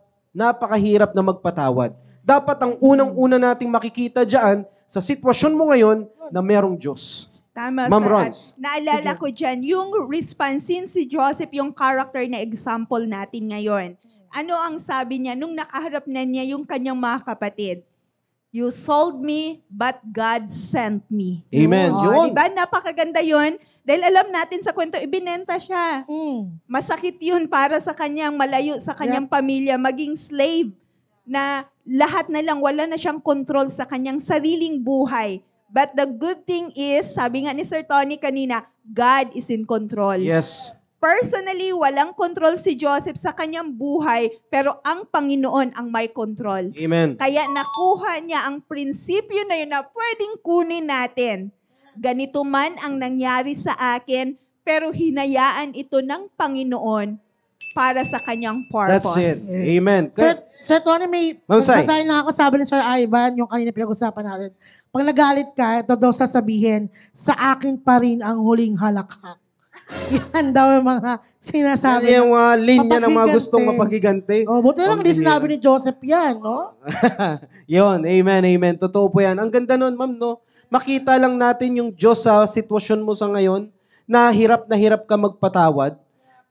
na magpatawad. Dapat ang unang-una nating makikita diyan sa sitwasyon mo ngayon na merong Diyos. Tama, Ma'am sir. Rons. At naalala ko dyan, yung response, since si Joseph, yung character na example natin ngayon. Ano ang sabi niya nung nakaharap na niya yung kanyang mga kapatid? You sold me, but God sent me. Amen. Yun. Diba? Napakaganda yun. Dahil alam natin sa kwento, ibinenta siya. Masakit yun para sa kanyang malayo, sa kanyang pamilya, maging slave na lahat na lang, wala na siyang control sa kanyang sariling buhay. But the good thing is, sabi nga ni Sir Tony kanina, God is in control. Yes. Personally, walang control si Joseph sa kanyang buhay, pero ang Panginoon ang may control. Amen. Kaya nakuha niya ang prinsipyo na yun na pwedeng kunin natin. Ganito man ang nangyari sa akin, pero hinayaan ito ng Panginoon para sa kanyang purpose. That's it. Amen. Sir Tony, may Mausay. basahin lang ako, sabi ni Sir Ivan, yung kanina pinag-usapan natin. Pag nagalit ka, ito daw sasabihin, sa akin pa rin ang huling halakhak. Yan daw yung mga sinasabi. Yan yung linya ng mga gustong mapaghiganti. mapaghiganti. Buti lang hindi sinabi ni Joseph yan, no? Yun, amen. Totoo po yan. Ang ganda nun, ma'am, no? Makita lang natin yung Diyos sa sitwasyon mo sa ngayon, na hirap ka magpatawad.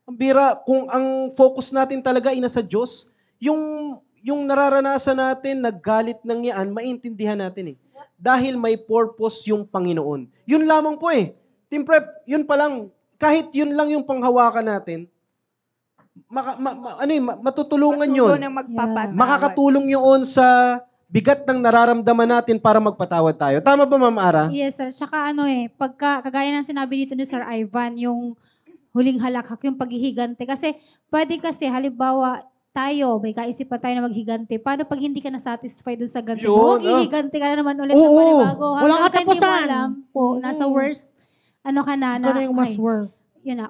Ang bira, kung ang focus natin talaga ay nasa Diyos, yung nararanasan natin, naggalit ng yan, maintindihan natin eh. Dahil may purpose yung Panginoon. Yun lamang po eh. Team Prep, yun pa lang. Kahit yun lang yung panghawakan natin, matutulungan yun. Matulong ng magpapatawad. Makakatulong yun sa bigat ng nararamdaman natin para magpatawad tayo. Tama ba, Ma'am Ara? Yes, sir. Tsaka kagaya ng sinabi dito ni Sir Ivan, yung huling halakhak, yung paghihigante. Kasi, halimbawa, may kaisipan tayo na maghigante. Paano pag hindi ka na-satisfied dun sa ganito? Yun, Maghihigante ka na naman ulit ng Oo. panibago. Walang Hanggang sa hindi mo katapusan. alam po, nasa worst, ka na. Ito na yung mas worse. Yun na.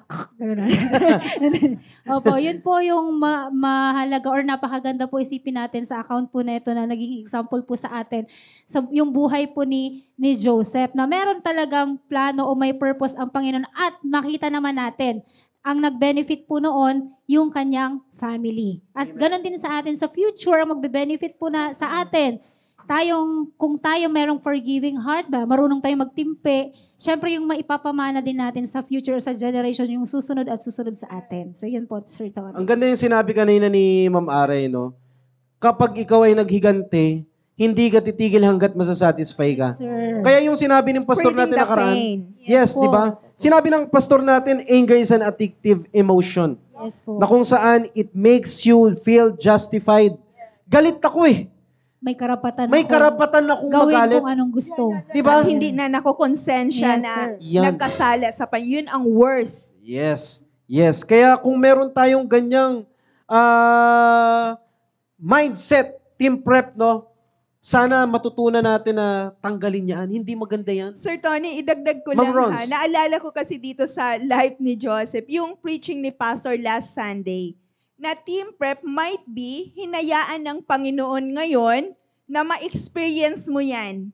Opo, yun po yung mahalaga or napakaganda po isipin natin sa account po na ito na naging example po sa atin. Yung buhay po ni Joseph na meron talagang plano o may purpose ang Panginoon at nakita naman natin ang nag-benefit po noon yung kanyang family. At ganon din sa atin sa future, ang magbe-benefit po na sa atin. Kung tayo merong forgiving heart ba, marunong tayong magtimpe, syempre yung maipapamana din natin sa future, sa generation, yung susunod at susunod sa atin. So yun po, Sir Tony. Ang ganda yung sinabi kanina ni Ma'am Aray, no? Kapag ikaw ay naghigante, hindi ka titigil hanggat masasatisfy ka. Sir. Kaya yung sinabi ng pastor Spreading natin the nakaraan, pain. yes, po. di ba? Sinabi ng pastor natin, anger is an addictive emotion. Yes po. Na kung saan it makes you feel justified. Galit ako eh. May karapatan May karapatan na kung gawin magalit. kung anong gusto. Di ba? At hindi na nakukonsensya Yes, na sir. Yan. nagkasala sa yun ang worst. Yes. Kaya kung meron tayong ganyang mindset, team prep, no? Sana matutunan natin na tanggalin yan. Hindi maganda yan. Sir Tony, idagdag ko Ma'am lang Rons. ha. Naalala ko kasi dito sa life ni Joseph, yung preaching ni Pastor last Sunday, na team prep might be hinayaan ng Panginoon ngayon na ma-experience mo yan.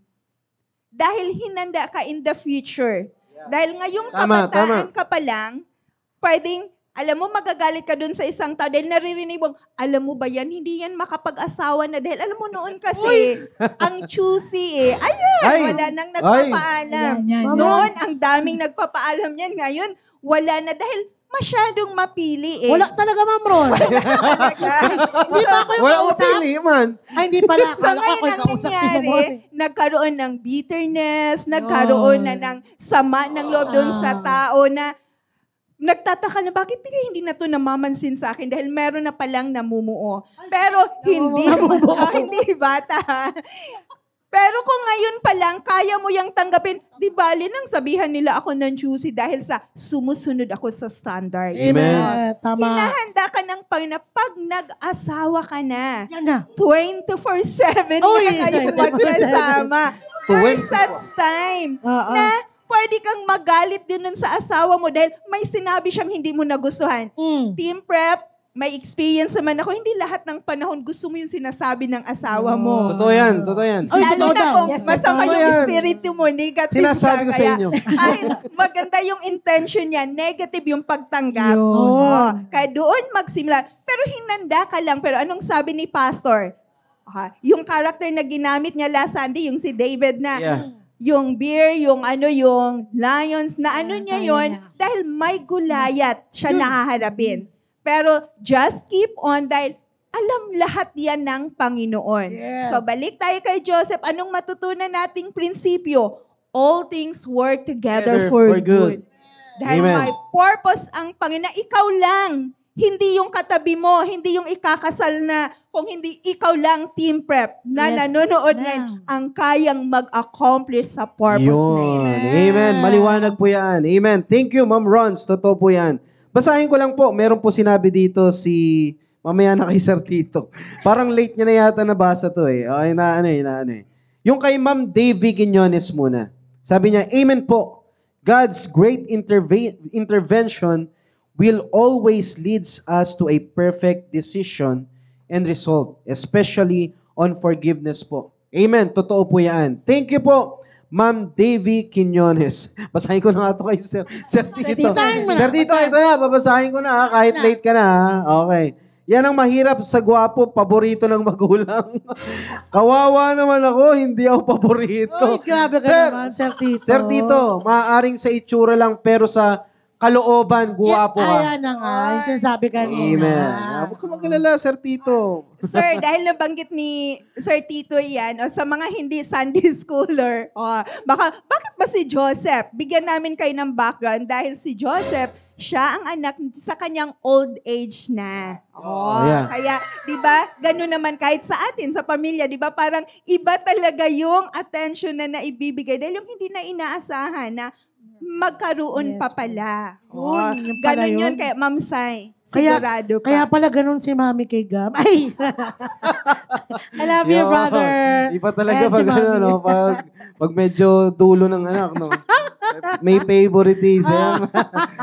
Dahil hinanda ka in the future. Dahil ngayong kabataan ka pa lang, pwedeng, alam mo, magagalit ka dun sa isang tao dahil naririnig mo, alam mo ba yan, hindi yan makapag-asawa na dahil, alam mo noon kasi, ang choosy eh. Ayun, wala nang nagpapaalam. Yan. Noon, ang daming nagpapaalam yan. Ngayon, wala na dahil masyadong mapili eh. Wala talaga, Ma'am Ron. Hindi ba ako yung Wala kausap? utili man. Ay, hindi pala. So Akala ko ngayon ako yung ang kausap ni Ma'am Ron. nangyari, nagkaroon ng bitterness, nagkaroon na ng sama ng loob doon sa tao na nagtataka na bakit hindi na to namamansin sa akin dahil meron na palang namumuo. Pero hindi, hindi bata. Pero kung ngayon pa lang, kaya mo yung tanggapin, di bali nang sabihan nila ako ng juicy dahil sa sumusunod ako sa standard. Amen. Tama. Hinahanda ka ng pag nag-asawa ka na. Yan na. 24/7 Uy, na kayong 24/7. magkasama. There's 24. such time Oo. na pwede kang magalit din nun sa asawa mo dahil may sinabi siyang hindi mo nagustuhan. Team prep, may experience naman ako. Hindi lahat ng panahon gusto mo yung sinasabi ng asawa mo. Totoo yan, totoo yan. Ay, Lalo totoo na daw. kung Yes, masama totoo yung yan. espiritu mo, negative Sinasabi ko ka. sa Kaya inyo. kahit maganda yung intention niya, negative yung pagtanggap. Yun. Oo. Kaya doon magsimula. Pero hinanda ka lang. Pero anong sabi ni Pastor? Yung character na ginamit niya last Sunday, yung si David na, Yeah. yung bear, yung lions, na niya yon dahil may gulayat siya nahaharapin. Pero just keep on dahil alam lahat yan ng Panginoon. Yes. So balik tayo kay Joseph. Anong matutunan nating prinsipyo? All things work together for good. Dahil Amen. may purpose ang Panginoon. Ikaw lang. Hindi yung katabi mo, hindi yung ikakasal na, kung hindi ikaw lang team prep na Yes, nanonood ma'am. ngayon ang kayang mag-accomplish sa purpose na Yun. yun. Amen. Maliwanag po yan. Amen. Thank you, Ma'am Rons. Totoo po yan. Basahin ko lang po. Meron po sinabi dito si... Mamaya na kay Sir Tito. Parang late niya na yata nabasa to eh. Okay, Yung kay Ma'am Davy Quiñones muna. Sabi niya, Amen po. God's great intervention will always leads us to a perfect decision and result, especially on forgiveness po. Amen. Totoo po yan. Thank you po, Ma'am Davy Quiñones. Basahin ko na nga ito kay Sir Tito. Basahin mo na. Sir Tito, ito na. Babasahin ko na ha, kahit late ka na ha. Okay. Yan ang mahirap sa gwapo, paborito ng magulang. Kawawa naman ako, hindi ako paborito. Uy, grabe ka naman, Sir Tito. Sir Tito, maaaring sa itsura lang, pero sa kalooban, guwapo ka. Ayan na nga, yung sinasabi kanina. Amen. Huwag ka magalala, Sir Tito. Sir, dahil nabanggit ni Sir Tito yan, o sa mga hindi Sunday schooler, bakit ba si Joseph? Bigyan namin kayo ng background dahil si Joseph, siya ang anak sa kanyang old age na. Yeah. Kaya, di ba, gano'n naman kahit sa atin, sa pamilya, di ba, parang iba talaga yung attention na naibibigay dahil yung hindi na inaasahan na magkaroon Yes. pa pala. Yun pala Ganon yun yun. kay Ma'am Sai. Kaya- Sigurado pa. Kaya pala ganun si Mami kay Gab. Ay! I love you, Yun. brother. Iba talaga Ayan si pag, Mami. pag medyo dulo ng anak, no? May favoritism.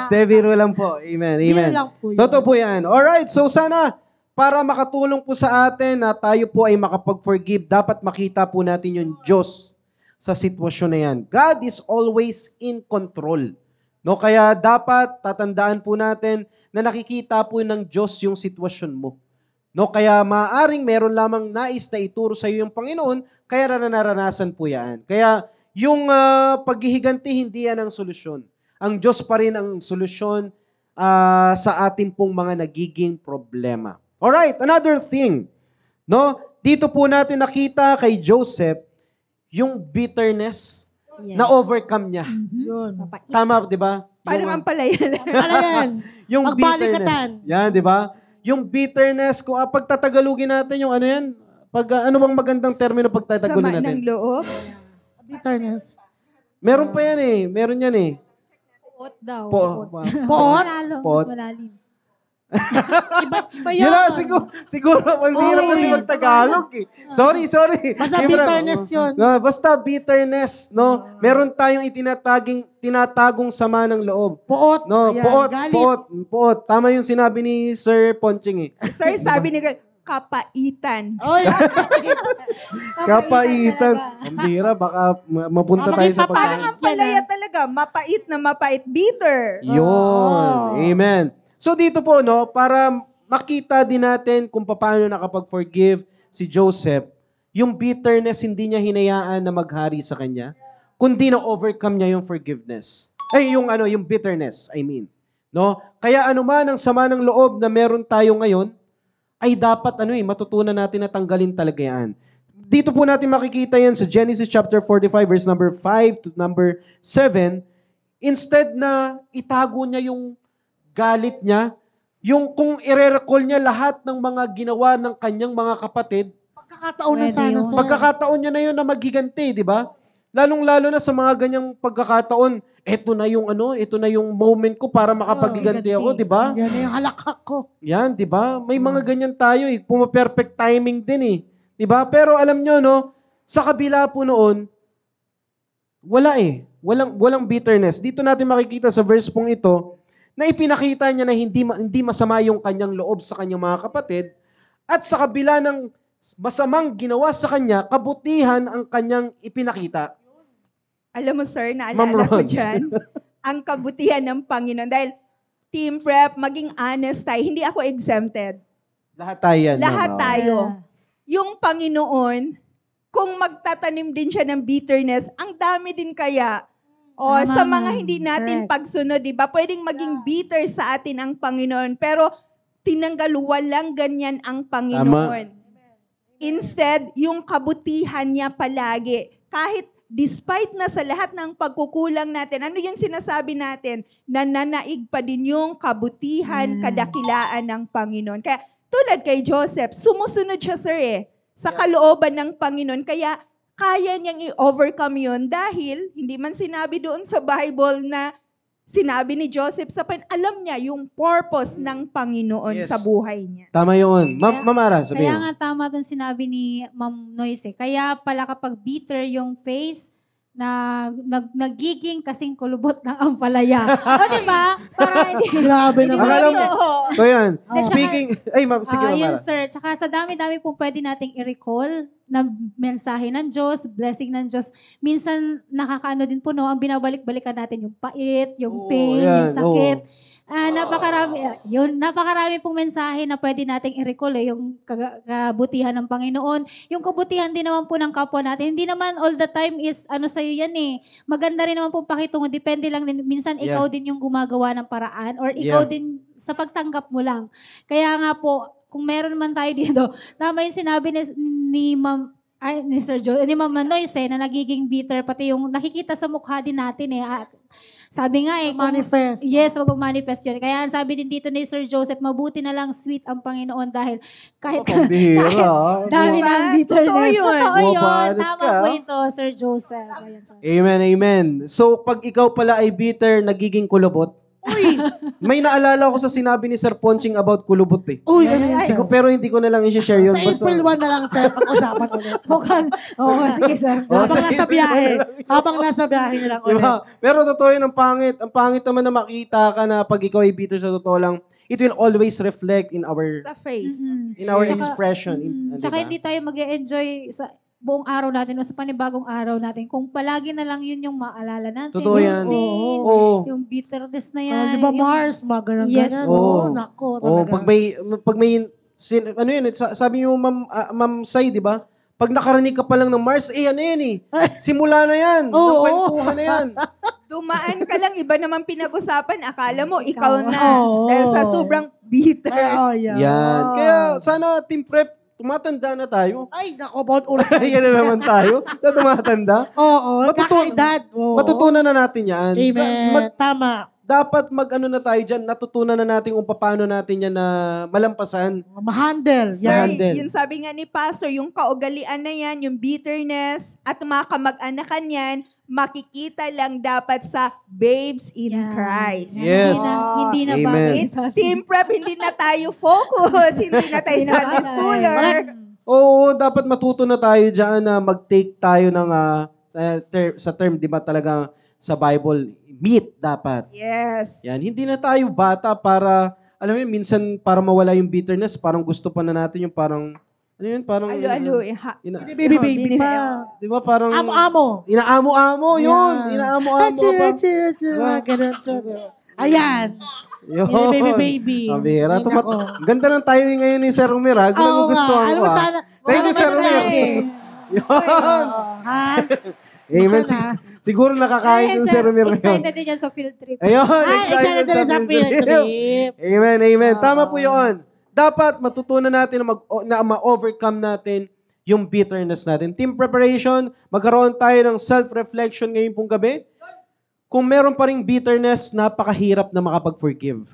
Biro lang po. Amen. Biro Amen. lang po yun. Totoo po yan. Alright, so sana para makatulong po sa atin na tayo po ay makapag-forgive, dapat makita po natin yung Diyos sa sitwasyon na yan. God is always in control. No, kaya dapat tatandaan po natin na nakikita po ng Diyos yung sitwasyon mo. No, kaya maaring meron lamang nais na ituro sa iyo yung Panginoon, kaya naranasan po yan. Kaya yung paghihiganti, hindi yan ang solusyon. Ang Diyos pa rin ang solusyon sa ating pong mga nagiging problema. Alright, another thing. No, dito po natin nakita kay Joseph yung bitterness Yes. na overcome niya. Yun. Tama, di ba? Paano Yung, ang palaya? Ano yan? yung Magbalikatan. bitterness. Yan, di ba? Yung bitterness, kung pag tatagalugin natin yung ano yan, ano bang magandang termino pag Sama tatagalugin ng natin? loob. Bitterness. Meron pa yan eh. Meron yan eh. Poot daw. Poot? Malalo, Poot. mas malalim. Iba Yun yun. na, siguro, ang hirap kasi yes. mag-Tagalog eh. Sorry. Basta Di ba? bitterness yun. Basta bitterness, no? Meron tayong tinatagong sama ng loob. Poot. No, Ayan, poot. Tama yung sinabi ni Sir Ponching eh. Sir, sabi ni Girl, kapaitan. Oy, Kapaitan. Ang bira, baka mapunta tayo sa Parang pagkain. ang palaya talaga, mapait na mapait, bitter. Yun. Amen. So dito po, no, para makita din natin kung paano nakapag-forgive si Joseph, yung bitterness hindi niya hinayaan na maghari sa kanya, kundi na overcome niya yung forgiveness. Yung bitterness, I mean. No? Kaya anuman ang sama ng loob na meron tayo ngayon, ay dapat matutunan natin na tanggalin talaga yan. Dito po natin makikita yan sa Genesis chapter 45 verse number 5 to number 7. Instead na itago niya yung galit niya, yung kung ire-recall niya lahat ng mga ginawa ng kanyang mga kapatid, Pagkakataon na Pwede sana, yun. sir. pagkakataon niya na yun na magiganti, di ba? Lalong-lalo na sa mga ganyang pagkakataon, ito na yung moment ko para makapagiganti ako, di ba? Yan na yung halakak ko. Yan, di ba? May mga ganyan tayo eh. Puma-perfect timing din eh. Di ba? Pero alam nyo, no? Sa kabila po noon, wala eh. Walang bitterness. Dito natin makikita sa verse pong ito, na ipinakita niya na hindi masama yung kanyang loob sa kanyang mga kapatid, at sa kabila ng masamang ginawa sa kanya, kabutihan ang kanyang ipinakita. Alam mo, sir, Ma'am naalala ko Rons. dyan, ang kabutihan ng Panginoon. Dahil, team prep, maging honest tayo, hindi ako exempted. Lahat tayo yan. Lahat ma'am. tayo. Yung Panginoon, kung magtatanim din siya ng bitterness, ang dami din kaya. O, Tama, sa mga ma'am. hindi natin Correct. pagsunod, di ba? Pwedeng maging bitter sa atin ang Panginoon, pero tinanggal, walang ganyan ang Panginoon. Instead, yung kabutihan niya palagi, kahit despite na sa lahat ng pagkukulang natin, ano yung sinasabi natin? Nananaig pa din yung kabutihan, kadakilaan ng Panginoon. Kaya tulad kay Joseph, sumusunod siya, sir, sa kalooban ng Panginoon. Kaya kaya niyang i-overcome yun dahil hindi man sinabi doon sa Bible na sinabi ni Joseph alam niya yung purpose ng Panginoon Yes. sa buhay niya. Tama yun. Mamara, Kaya sabihin. nga tama dun sinabi ni Ma'am Noyce. Kaya pala kapag bitter yung face, na nagiging kasing kulubot ng ampalaya. O, di ba? Para hindi... Grabe hindi naman. Akala mo- natin- Oo. So yan, Tsaka- speaking, ay ma'am, sige yun, Mamara. sir. Tsaka sa dami-dami po pwede nating i-recall na mensahe ng Diyos, blessing ng Diyos. Minsan, nakakaano din po, no? Ang binabalik-balikan natin yung pait, yung Oo, pain, yan, yung sakit. Napakarami pong mensahe na pwede nating i-recall yung kabutihan ng Panginoon. Yung kabutihan din naman po ng kapwa natin. Hindi naman all the time is ano sa'yo yan eh. Maganda rin naman po pakitungo. Depende lang din. Minsan ikaw din yung gumagawa ng paraan or ikaw din sa pagtanggap mo lang. Kaya nga po, kung meron man tayo dito, tama yung sinabi ni Ma'am ni Sir Joe, ni Ma'am Noyce na nagiging bitter, pati yung nakikita sa mukha din natin eh. Sabi nga eh, Manifest. yes, mag-manifest yun. Kaya ang sabi din dito ni Sir Joseph, mabuti na lang sweet ang Panginoon dahil kahit Pambihira. dami Diba? ng bitterness. Totoo yun. Totoo yun. Bumabanat Tama ka. po ito, Sir Joseph. Ayan, sir. Amen, amen. So, pag ikaw pala ay bitter, nagiging kulubot. Uy! May naalala ko sa sinabi ni Sir Ponching about kulubot eh. Uy, ano yan, sir? Pero hindi ko na lang i-share yun. Sa April 1 na lang, sir, pag-usapan ulit. Mukhang, oo, sige, sir. Habang nasa biyahe. Habang nasa biyahe nyo lang ulit. Diba? Pero totoo yun, ang pangit. Ang pangit naman na makita ka na pag ikaw ay bitter sa totoo lang, it will always reflect in our Sa face. in our Tsaka- expression. Tsaka Diba? hindi tayo mag-enjoy sa buong araw natin o sa panibagong araw natin kung palagi na lang yun yung maalala natin. Totoo yung yan. pain, Oo. yung bitterness na yan. Di ba, yung- Mars? Mga Yes. ganun-ganun. Oo. Nako, Oh, talaga. pag may ano yun, sabi niyo Ma'am Sai, di ba? Pag nakarinig ka pa lang ng Mars, ano yan eh. Simula na yan. Oo. Ng kwentuhan na yan. Dumaan ka lang, iba naman pinag-usapan. Akala mo, ikaw na. Oo. Dahil sa sobrang bitter. Oo, yan. Yan. Kaya sana Team Prep, tumatanda na tayo. Ay, nako, about ulit. Yan na naman tayo. Sa tumatanda. Oo, Matutunan- kakaedad. Oo. Matutunan na natin yan. Amen. Tama. Dapat mag-ano na tayo dyan, natutunan na natin kung paano natin yan na malampasan. Ma-handle. Sir, Yan. Handle. yun sabi nga ni Pastor, yung kaugalian na yan, yung bitterness, at mga kamag-anakan yan, makikita lang dapat sa babes in Yan. Christ. Yes. Hindi na Amen. bagay It's sa Team Prep, hindi na tayo focus. Hindi na tayo Hindi na Sunday bagay. schooler. Oo, dapat matuto na tayo dyan na mag-take tayo ng sa term, di ba talaga sa Bible, meat dapat. Yes. Yan, hindi na tayo bata para, alam mo yun, minsan para mawala yung bitterness, parang gusto pa na natin yung parang, ano yun, parang, Alo-alo. Baby pa. di ba parang, Amo-amo. inaamo-amo, yun, Yan. inaamo-amo. Achi, achi, achi. Mga ganun, sir. Ayan. Yun. Baby. Ang bihira. Ay, nako. Ganda ng timing ngayon ni Sir Romero. Gusto Oo mo gusto nga. ako. Alam mo, sana. Thank you, Sir sana Romero. natin. Yun. Oo, ha? Amen. Sana. Siguro nakakain yung Sir Ramir ngayon. Excited din yan sa field trip. Ayun, Ay, excited na rin sa field field trip. trip. Amen, amen. Tama po yun. Dapat matutunan natin na ma-overcome natin yung bitterness natin. Team preparation, magkaroon tayo ng self-reflection ngayon pong gabi. Kung meron pa ring bitterness, napakahirap na makapag-forgive.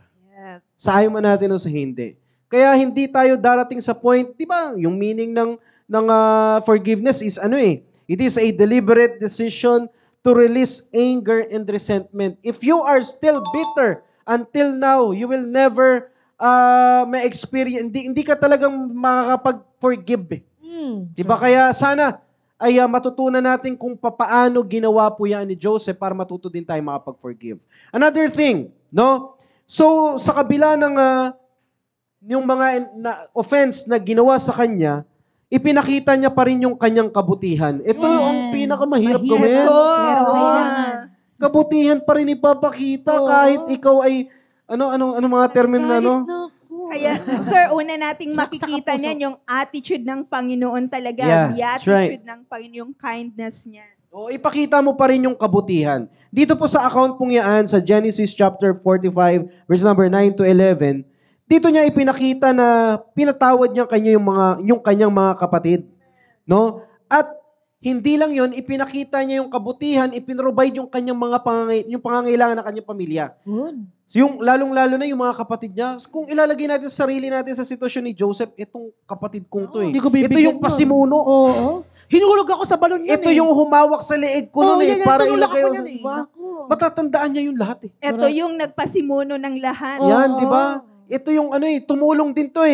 Sa ayaw man natin o sa hindi. Kaya hindi tayo darating sa point, di ba? Yung meaning ng forgiveness is it is a deliberate decision to release anger and resentment. If you are still bitter until now, you will never may experience. Hindi ka talagang makakapag-forgive. Di ba? Kaya sana ay matutunan natin kung papaano ginawa po yan ni Joseph para matuto din tayo makapag-forgive. Another thing, no? So, sa kabila ng yung mga offense na ginawa sa kanya, ipinakita niya pa rin yung kanyang kabutihan. Ito ang pinakamahirap gawin. Pero kailangan. Kabutihan pa rin ipapakita kahit ikaw ay ano mga termino na Kaya, sir, una nating makikita niyan yung attitude ng Panginoon talaga. Yeah, The that's attitude ng Panginoon, yung kindness niya. O, ipakita mo pa rin yung kabutihan. Dito po sa account pong yan, sa Genesis chapter 45, verse number 9 to 11, dito niya ipinakita na pinatawad niya yung kanyang mga kapatid. No? At hindi lang yon, ipinakita niya yung kabutihan, ipinrovide yung kanyang mga pangangailangan ng kanyang pamilya. So yung lalong-lalo na yung mga kapatid niya, kung ilalagay natin sa sarili natin sa sitwasyon ni Joseph, itong kapatid kong to Hindi ko Ito bibigyan yung pasimuno. Oo. Hinulog ako sa balon yan Ito yung humawak sa leeg ko noon para ilagay ako ko, di ba? Matatandaan niya yung lahat Ito yung nagpasimuno ng lahat. Yan, di ba? Ito yung tumulong din to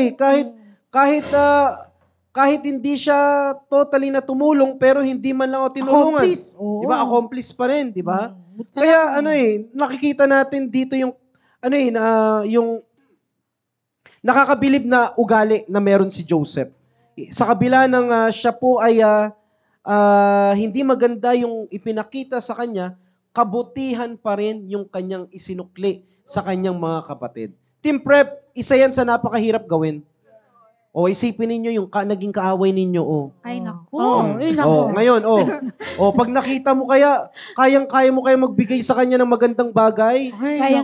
kahit hindi siya totally na tumulong pero hindi man lang ako tinulungan. Accomplice. Di ba? Accomplice pa rin, di ba? Kaya nakikita natin dito yung yung nakakabilib na ugali na meron si Joseph. Sa kabila ng siya po ay hindi maganda yung ipinakita sa kanya, kabutihan pa rin yung kanyang isinukli sa kanyang mga kapatid. Team prep, isa yan sa napakahirap gawin. O isipin ninyo yung naging kaaway ninyo. Ay, naku. Ngayon, pag nakita mo kayang-kaya mo kayo magbigay sa kanya ng magandang bagay,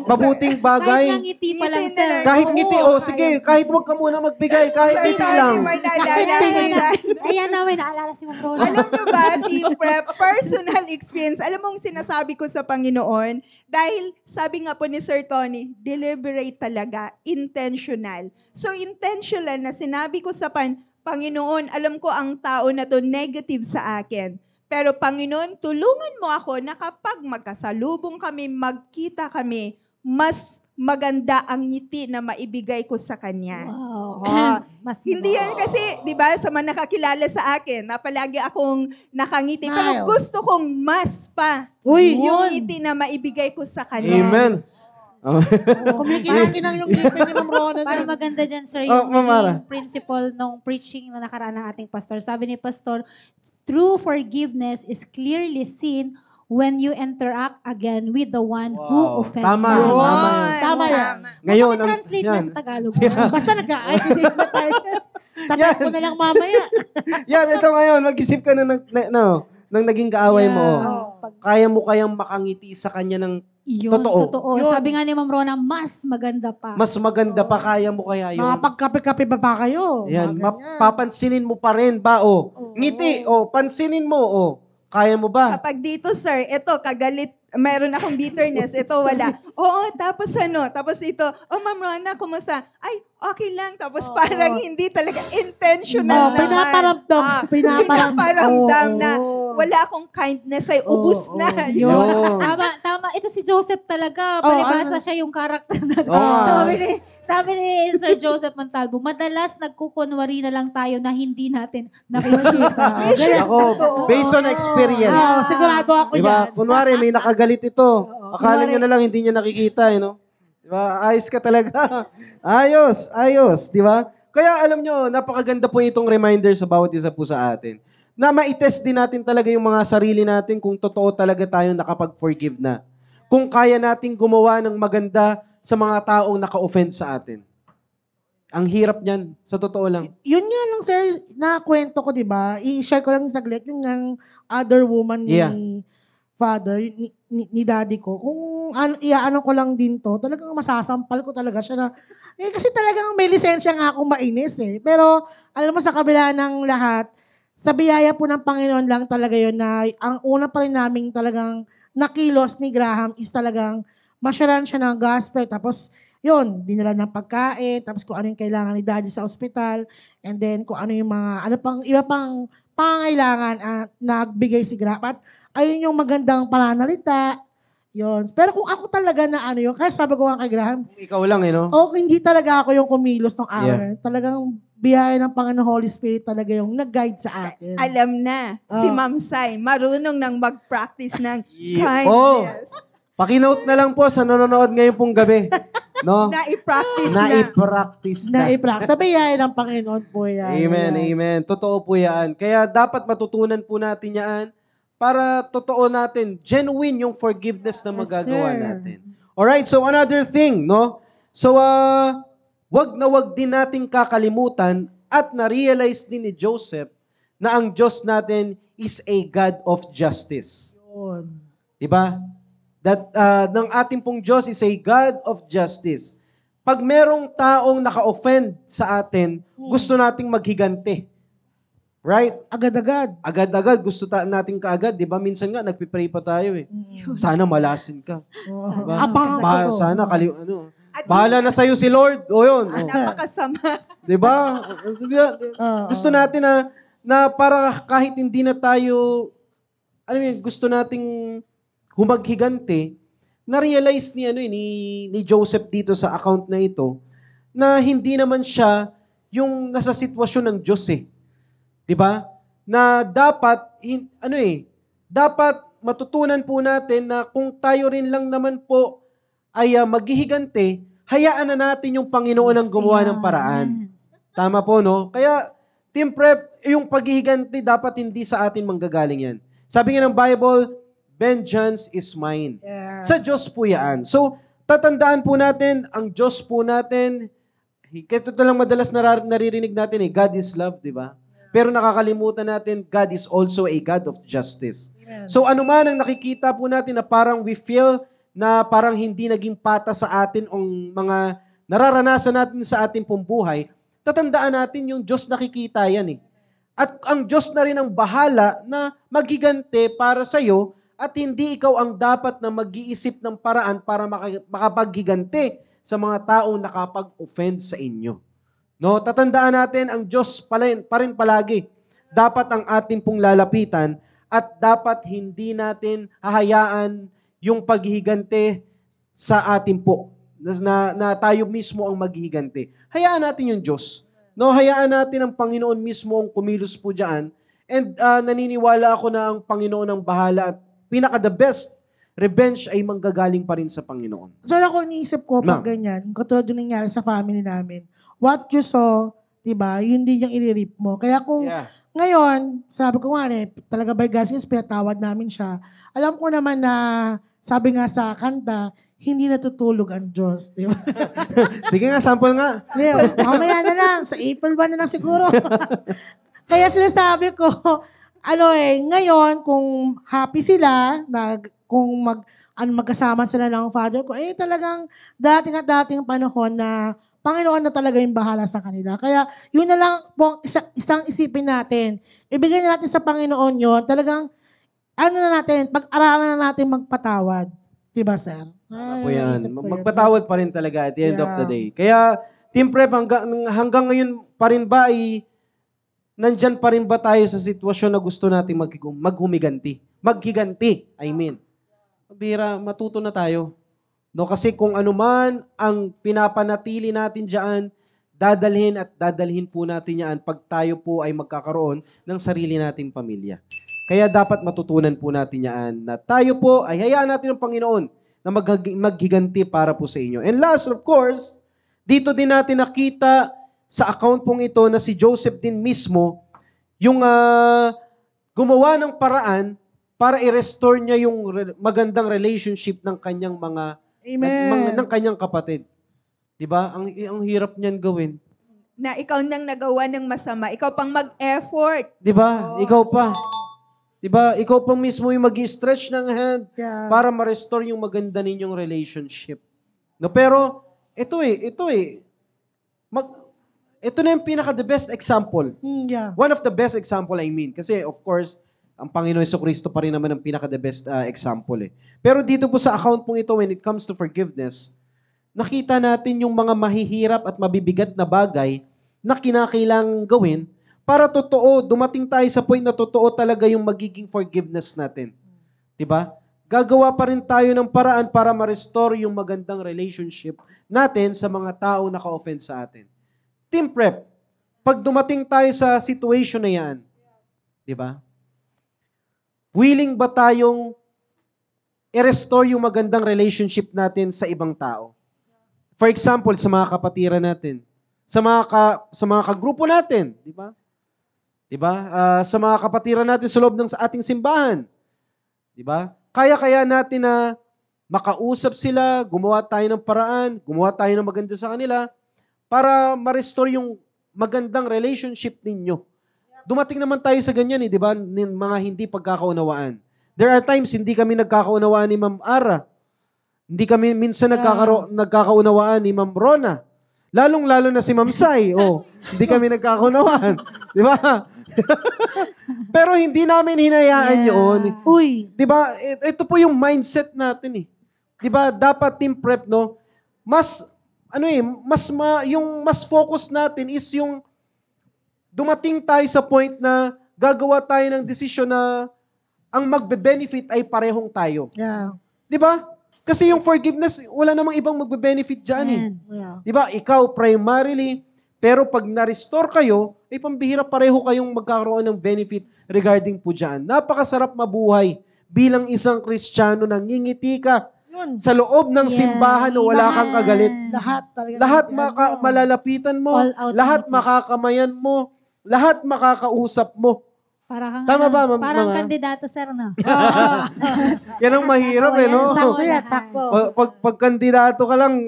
mabuting bagay. Kahit nga ngiti pa lang, Ngiti na sir. lang. Kahit ngiti, sige, kahit wag ka muna magbigay, kahit ngiti lang. May naalala ko dyan. Ayan na, may naalala si Ma'am Rona. Alam mo ba, Team Prep, personal experience, alam mong sinasabi ko sa Panginoon, dahil sabi nga po ni Sir Tony, deliberate talaga, intentional. So intentional na sinabi ko sa Panginoon, alam ko ang tao na to negative sa akin. Pero Panginoon, tulungan mo ako na kapag magkasalubong kami, magkita kami, mas maganda ang ngiti na maibigay ko sa kanya. Wow. Mas Hindi yan kasi, di ba, sa mga nakakilala sa akin, na palagi akong nakangiti. Smile. Pero gusto kong mas pa yung ngiti na maibigay ko sa kanya. Amen. Kumikinang yung ngipin ni Ma'am Rona. Para maganda dyan, sir, Oh, yung Ma'am Mara. naging principle nung preaching na nakaraan ng ating pastor. Sabi ni pastor, true forgiveness is clearly seen when you interact again with the one who offends Tama, you. Tama yan. Ngayon, Translate na yan. sa Tagalog. Basta nag-a-identity na tayo. Tapos ko na lang mamaya. Yan, ito ngayon, mag-isip ka ng naging kaaway mo. Pag Kaya mo kayang makangiti sa kanya ng yun, totoo. Yun. Sabi nga ni Ma'am Rona, mas maganda pa. mas maganda pa, kaya mo kaya yun. Makapagkape-kape ba pa kayo? Yan, Mga ganyan. papansinin mo pa rin ba, Ngiti, pansinin mo, Kaya mo ba? Kapag dito, sir, ito, kagalit, mayroon akong bitterness, ito wala. Oo, tapos tapos ito, Ma'am Rona, kumusta? Ay, okay lang. Tapos parang hindi talaga intentional naman. Pinaparamdam. Pinaparamdam na wala akong kindness ay ubus na. Yun. Yun. Tama. Ito si Joseph talaga. Palibasa siya yung karakter na. Oo. Sabi ni Sir Joseph Montalvo, madalas nagkukunwari na lang tayo na hindi natin nakikita. Ako, based on experience. Sigurado ako Diba? yan. Kunwari, may nakagalit ito. Akala niya na lang, hindi niya nakikita, Diba? Ayos ka talaga. Ayos. Diba? Kaya alam nyo, napakaganda po itong reminder sa bawat isa po sa atin. Na ma-test din natin talaga yung mga sarili natin kung totoo talaga tayo nakapag-forgive na. Kung kaya nating gumawa ng maganda sa mga taong naka-offend sa atin. Ang hirap niyan, sa totoo lang. Yun nga lang, sir, na kwento ko, di ba? I-share ko lang saglit yung ng other woman ni father, ni daddy ko, kung iaano ko lang din to, talagang masasampal ko talaga siya na, kasi talagang may lisensya nga akong mainis eh. Pero, alam mo, sa kabila ng lahat, sa biyaya po ng Panginoon lang talaga yun na ang una pa rin namin talagang nakilos ni Graham is talagang masyaran siya ng gospel. Tapos, yun, dinala ng pagkain, tapos kung ano yung kailangan ni daddy sa ospital, and then kung ano yung mga, iba pang pangailangan nagbigay si Graham. At ayun yung magandang pananalita. Yun. Pero kung ako talaga na yun, kaya sabi ko nga kay Graham, Ikaw lang no? hindi talaga ako yung kumilos ng hour. Talagang biyaya ng Panginoon Holy Spirit talaga yung nag-guide sa akin. Alam na, si Oh. Ma'am Sai, marunong nang mag-practice ng Oh, kindness. pakinote na lang po sa nanonood ngayon pong gabi. No? Na-i-practice na. Na-i-practice na. Sa biyaya ng Panginoon po yan. Amen, Ayan. amen. Totoo po yan. Kaya dapat matutunan po natin yan para totoo natin, genuine yung forgiveness na magagawa sir. natin. Alright, so another thing, no? So, wag din nating kakalimutan at na-realize din ni Joseph na ang Diyos natin is a God of justice. Yun. Diba? That ng ating pong Diyos is a God of justice. Pag merong taong naka-offend sa atin, gusto nating maghigante. Right? Agad-agad. Agad-agad, gusto nating kaagad. Diba? Minsan nga, nagpipray pa tayo eh. Sana malasin ka. Diba? Abangan ko to. Sana, At bahala na sa'yo si Lord. O yun. O. napakasama. Diba? Gusto natin na para kahit hindi na tayo, alam mo yun, gusto nating humaghigante, na-realize ni Joseph dito sa account na ito, na hindi naman siya yung nasa sitwasyon ng Diyos eh. 'Di ba? Na dapat dapat matutunan po natin na kung tayo rin lang naman po ay maghihigante, hayaan na natin yung Panginoon ang gumawa ng paraan. Tama po, no? Kaya, Team Prep, yung paghihiganti dapat hindi sa atin manggagaling yan. Sabi nga ng Bible, vengeance is mine. Yeah. Sa Diyos po yan. So, tatandaan po natin, ang Diyos po natin, kaya ito lang madalas naririnig natin God is love, di ba? Pero nakakalimutan natin, God is also a God of justice. Amen. So anuman ang nakikita po natin na parang we feel na parang hindi naging pata sa atin ang mga nararanasan natin sa ating pong buhay, tatandaan natin yung Diyos nakikita yan eh. At ang Diyos na rin ang bahala na magigante para sa iyo at hindi ikaw ang dapat na mag-iisip ng paraan para makapaghigante sa mga taong nakapag-offend sa inyo. No, tatandaan natin ang Diyos pa rin palagi. Dapat ang ating pong lalapitan at dapat hindi natin hahayaan yung paghihigante sa atin po na tayo mismo ang maghihigante. Hayaan natin yung Diyos. No, hayaan natin ang Panginoon mismo ang kumilos po diyan. And naniniwala ako na ang Panginoon ang bahala at pinaka the best revenge ay manggagaling pa rin sa Panginoon. So, ako iniisip ko pag ganyan, katulad yung nangyari sa family namin, what you saw, diba, yun din yung i-rip mo. Kaya kung ngayon, sabi ko nga talaga by God's grace, pinatawad namin siya. Alam ko naman na, sabi nga sa kanta, hindi natutulog ang Diyos. Diba? Sige nga, sample nga. Mamaya na lang, sa April 1 na lang siguro. Kaya sinasabi ko, ngayon, kung happy sila, kung magkasama sila ng father ko, talagang dating at dating panahon na Panginoon na talaga yung bahala sa kanila. Kaya yun na lang po isang isipin natin. Ibigay na natin sa Panginoon yun. Talagang, pag-aralan na natin magpatawad. Diba, sir? Po yan. Magpatawad pa rin talaga at the end of the day. Kaya, Team Prep, hanggang ngayon pa rin ba nandyan pa rin ba tayo sa sitwasyon na gusto natin maghumiganti? Maghiganti, I mean. Bira, matuto na tayo. No, kasi kung ano man ang pinapanatili natin diyan, dadalhin po natin yan pag tayo po ay magkakaroon ng sarili nating pamilya. Kaya dapat matutunan po natin yan na tayo po ay hayaan natin ng Panginoon na maghiganti para po sa inyo. And last, of course, dito din natin nakita sa account pong ito na si Joseph din mismo yung gumawa ng paraan para i-restore niya yung magandang relationship ng kanyang mga ng kanyang kapatid. 'Di ba? Ang hirap niyan gawin. Na ikaw nang nagawa ng masama, ikaw pang mag-effort. 'Di ba? Ikaw pa. Diba? Ikaw pa mismo yung mag-stretch ng hand Yeah. para ma-restore yung maganda ninyong relationship. No, pero, ito na yung pinaka-the best example. Yeah. One of the best example, I mean. Kasi, of course, ang Panginoon Jesucristo pa rin naman ang pinaka-the best example eh. Pero dito po sa account pong ito, when it comes to forgiveness, nakita natin yung mga mahihirap at mabibigat na bagay na kinakailangang gawin para totoo, dumating tayo sa point na totoo talaga yung magiging forgiveness natin. Diba? Gagawa pa rin tayo ng paraan para ma-restore yung magandang relationship natin sa mga tao na ka-offend sa atin. Team prep, pag dumating tayo sa situation na yan, diba? Willing ba tayong i-restore yung magandang relationship natin sa ibang tao? For example, sa mga kapatiran natin, sa mga kagrupo natin, di ba? Di ba? Sa mga kapatiran natin sa loob ng ating simbahan. Di ba? Kaya natin na makausap sila, gumawa tayo ng paraan, gumawa tayo ng maganda sa kanila para ma-restore yung magandang relationship ninyo. Dumating naman tayo sa ganyan, di ba? Mga hindi pagkakaunawaan. There are times hindi kami nagkakaunawaan ni Ma'am Ara. Hindi kami minsan nagkakaunawaan ni Ma'am Rona. Lalong-lalo na si Ma'am Sai. Hindi kami nagkakaunawaan. Di ba? Pero hindi namin hinayaan yun. Uy. Di ba? Ito po yung mindset natin eh. Di ba? Dapat team prep, no? Yung mas focus natin is yung dumating tayo sa point na gagawa tayo ng desisyon na ang magbe-benefit ay parehong tayo. Yeah. Di ba? Kasi yung forgiveness, wala namang ibang magbe-benefit dyan eh. Yeah. Di ba? Ikaw primarily, pero pag na-restore kayo, ay pambihira pareho kayong magkakaroon ng benefit regarding po dyan. Napakasarap mabuhay bilang isang Kristiyano na ngingiti ka Yun. sa loob ng simbahan na wala kang kagalit. Lahat talaga. Lahat malalapitan mo, All out lahat na po. makakamayan mo, lahat makakausap mo. Tama ba, parang kandidato, sir, no? Yan ang mahirap eh, no? Sakto yan, sakto. Pag kandidato ka lang,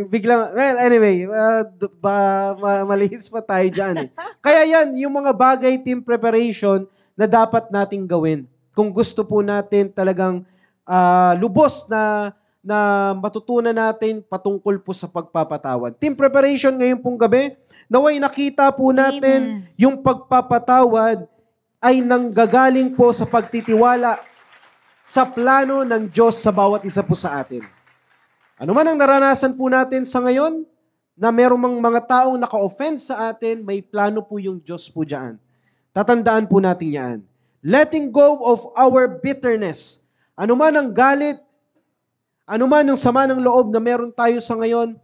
biglang, well, anyway, malihis pa tayo dyan eh. Kaya yan, yung mga bagay, team preparation, na dapat nating gawin. Kung gusto po natin talagang lubos na matutunan natin patungkol po sa pagpapatawad. Team preparation ngayon pong gabi, naway nakita po natin yung pagpapatawad ay nanggagaling po sa pagtitiwala sa plano ng Diyos sa bawat isa po sa atin. Ano man ang naranasan po natin sa ngayon, na merong mga taong naka-offend sa atin, may plano po yung Diyos po dyan. Tatandaan po natin yan. Letting go of our bitterness. Ano man ang galit, ano man ang sama ng loob na meron tayo sa ngayon,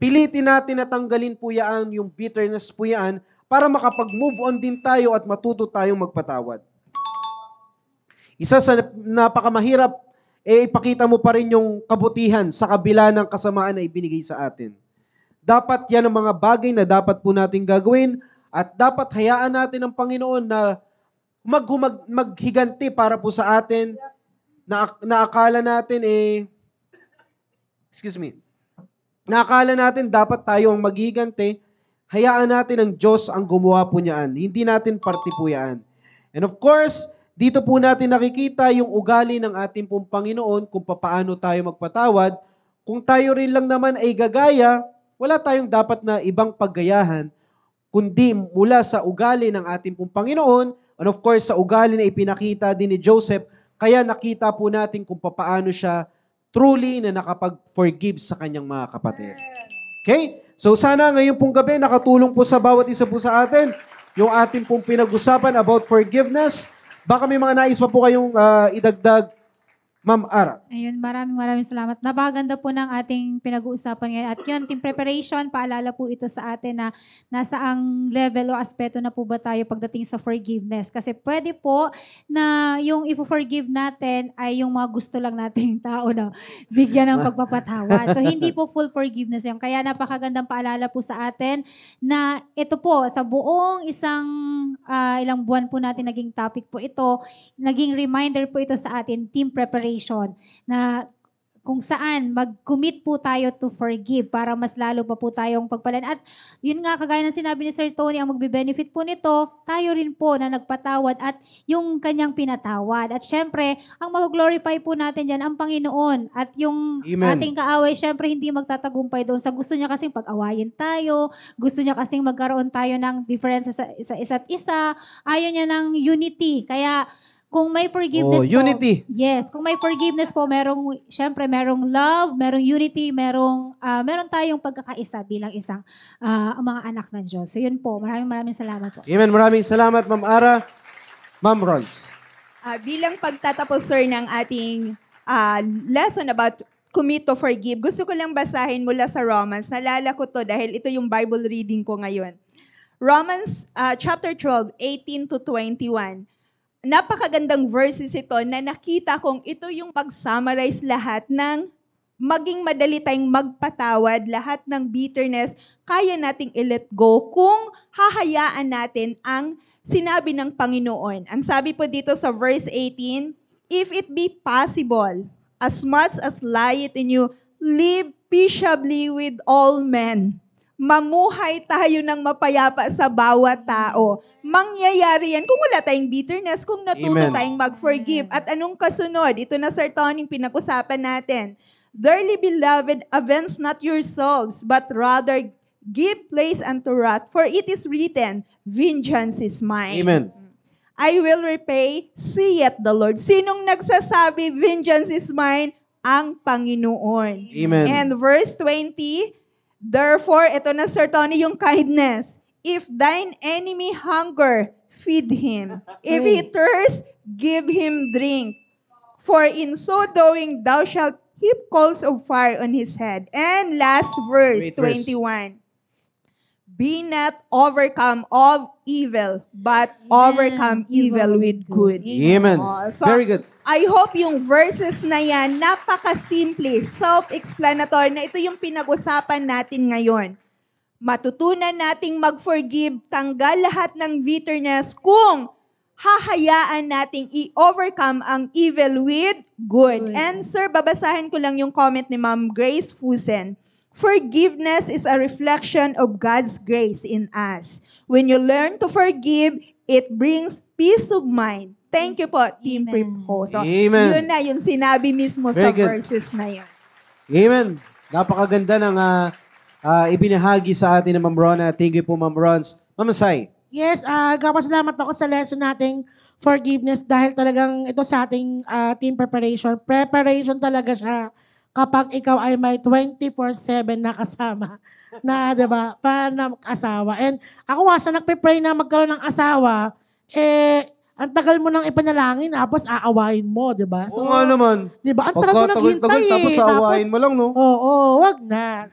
pilitin natin na tanggalin po yan, yung bitterness po yan, para makapag-move on din tayo at matuto tayong magpatawad. Isa sa napakamahirap, ipakita mo pa rin yung kabutihan sa kabila ng kasamaan na ibinigay sa atin. Dapat yan ang mga bagay na dapat po natin gagawin at dapat hayaan natin ang Panginoon na maghiganti para po sa atin na akala natin nakakala natin dapat tayo ang maghiganti, hayaan natin ang Diyos ang gumawa po niyaan. Hindi natin parte po yan. And of course, dito po natin nakikita yung ugali ng ating pong Panginoon kung paano tayo magpatawad. Kung tayo rin lang naman ay gagaya, wala tayong dapat na ibang paggayahan, kundi mula sa ugali ng ating pong Panginoon, and of course, sa ugali na ipinakita din ni Joseph, kaya nakita po natin kung paano siya truly na nakapag-forgive sa kanyang mga kapatid. Okay? So sana ngayon pong gabi nakatulong po sa bawat isa po sa atin yung ating pong pinag-usapan about forgiveness. Baka may mga nais pa po kayong idagdag, Ma'am Ara. Ayun, maraming salamat. Napakaganda po ng ating pinag-uusapan ngayon. At yun, team preparation, paalala po ito sa atin na nasa ang level o aspeto na po ba tayo pagdating sa forgiveness. Kasi pwede po na yung i-forgive natin ay yung mga gusto lang nating tao na bigyan ng pagpapatawad. So hindi po full forgiveness yun. Kaya napakagandang paalala po sa atin na ito po, sa buong ilang buwan po natin naging topic po ito, naging reminder po ito sa atin, team preparation, na kung saan mag-commit po tayo to forgive para mas lalo pa po tayong pagpalan. At yun nga, kagaya ng sinabi ni Sir Tony, ang magbe-benefit po nito, tayo rin po na nagpatawad at yung kanyang pinatawad. At syempre, ang mag-glorify po natin dyan ang Panginoon. At yung Amen. ating kaaway, syempre hindi magtatagumpay doon sa gusto niya kasing pag-awayin tayo, gusto niya kasing magkaroon tayo ng difference sa isa't isa, ayaw niya ng unity. Kaya kung may forgiveness po, unity. yes, kung may forgiveness po, syempre merong love, merong unity, meron tayong pagkakaisa bilang isang mga anak ng Diyos. So yun po, maraming salamat po. Amen. Maraming salamat, Ma'am Ara. Ma'am Rons. Bilang pagtatapos, sir, ng ating lesson about commit to forgive, gusto ko lang basahin mula sa Romans. Nalala ko to dahil ito yung Bible reading ko ngayon. Romans chapter 12, 18 to 21. Napakagandang verses ito na nakita kong ito yung mag-summarize lahat ng maging madali tayong magpatawad, lahat ng bitterness, kaya nating i-let go kung hahayaan natin ang sinabi ng Panginoon. Ang sabi po dito sa verse 18, if it be possible, as much as lieth in you, live peaceably with all men. Mamuhay tayo ng mapayapa sa bawat tao. Mangyayari yan kung wala tayong bitterness, kung natuto Amen. tayong mag-forgive. At anong kasunod? Ito na, Sir Tony, pinag-usapan natin. Dearly beloved, avenge not yourselves, but rather give place unto wrath, for it is written, vengeance is mine. Amen. I will repay, saith the Lord. Sinong nagsasabi, vengeance is mine? Ang Panginoon. Amen. And verse 20, therefore, ito na, Sir Tony, yung kindness. If thine enemy hunger, feed him. If he thirst, give him drink. For in so doing, thou shalt heap coals of fire on his head. And last verse, Great verse. 21. Be not overcome of evil, but Amen. overcome evil with good. Amen. So, Very good. I hope yung verses na yan, napaka-simple, self-explanatory, na ito yung pinag-usapan natin ngayon. Matutunan nating mag-forgive, tanggal lahat ng bitterness kung hahayaan nating i-overcome ang evil with good. And sir, babasahin ko lang yung comment ni Ma'am Grace Fusen. Forgiveness is a reflection of God's grace in us. When you learn to forgive, it brings peace of mind. Thank you po, Team Amen. Prep ko. So, Amen. yun na, yung sinabi mismo Very sa good. verses na yun. Amen. Napakaganda ng ibinahagi sa atin ng Ma'am Rona. Thank you po, Ma'am Rons. Ma'am Sai. Yes, kapasalamat ako sa lesson nating forgiveness dahil talagang ito sa ating team preparation. Preparation talaga siya kapag ikaw ay may 24/7 na kasama na, 'di ba, para na asawa. And ako sa nagpe-pray na magkaroon ng asawa, ang tagal mo nang ipanalangin tapos aawayin mo, 'di ba? Oo nga naman. 'di ba? Ang tagal mo naghintay Tapos aawain mo lang, no? Oo, wag na.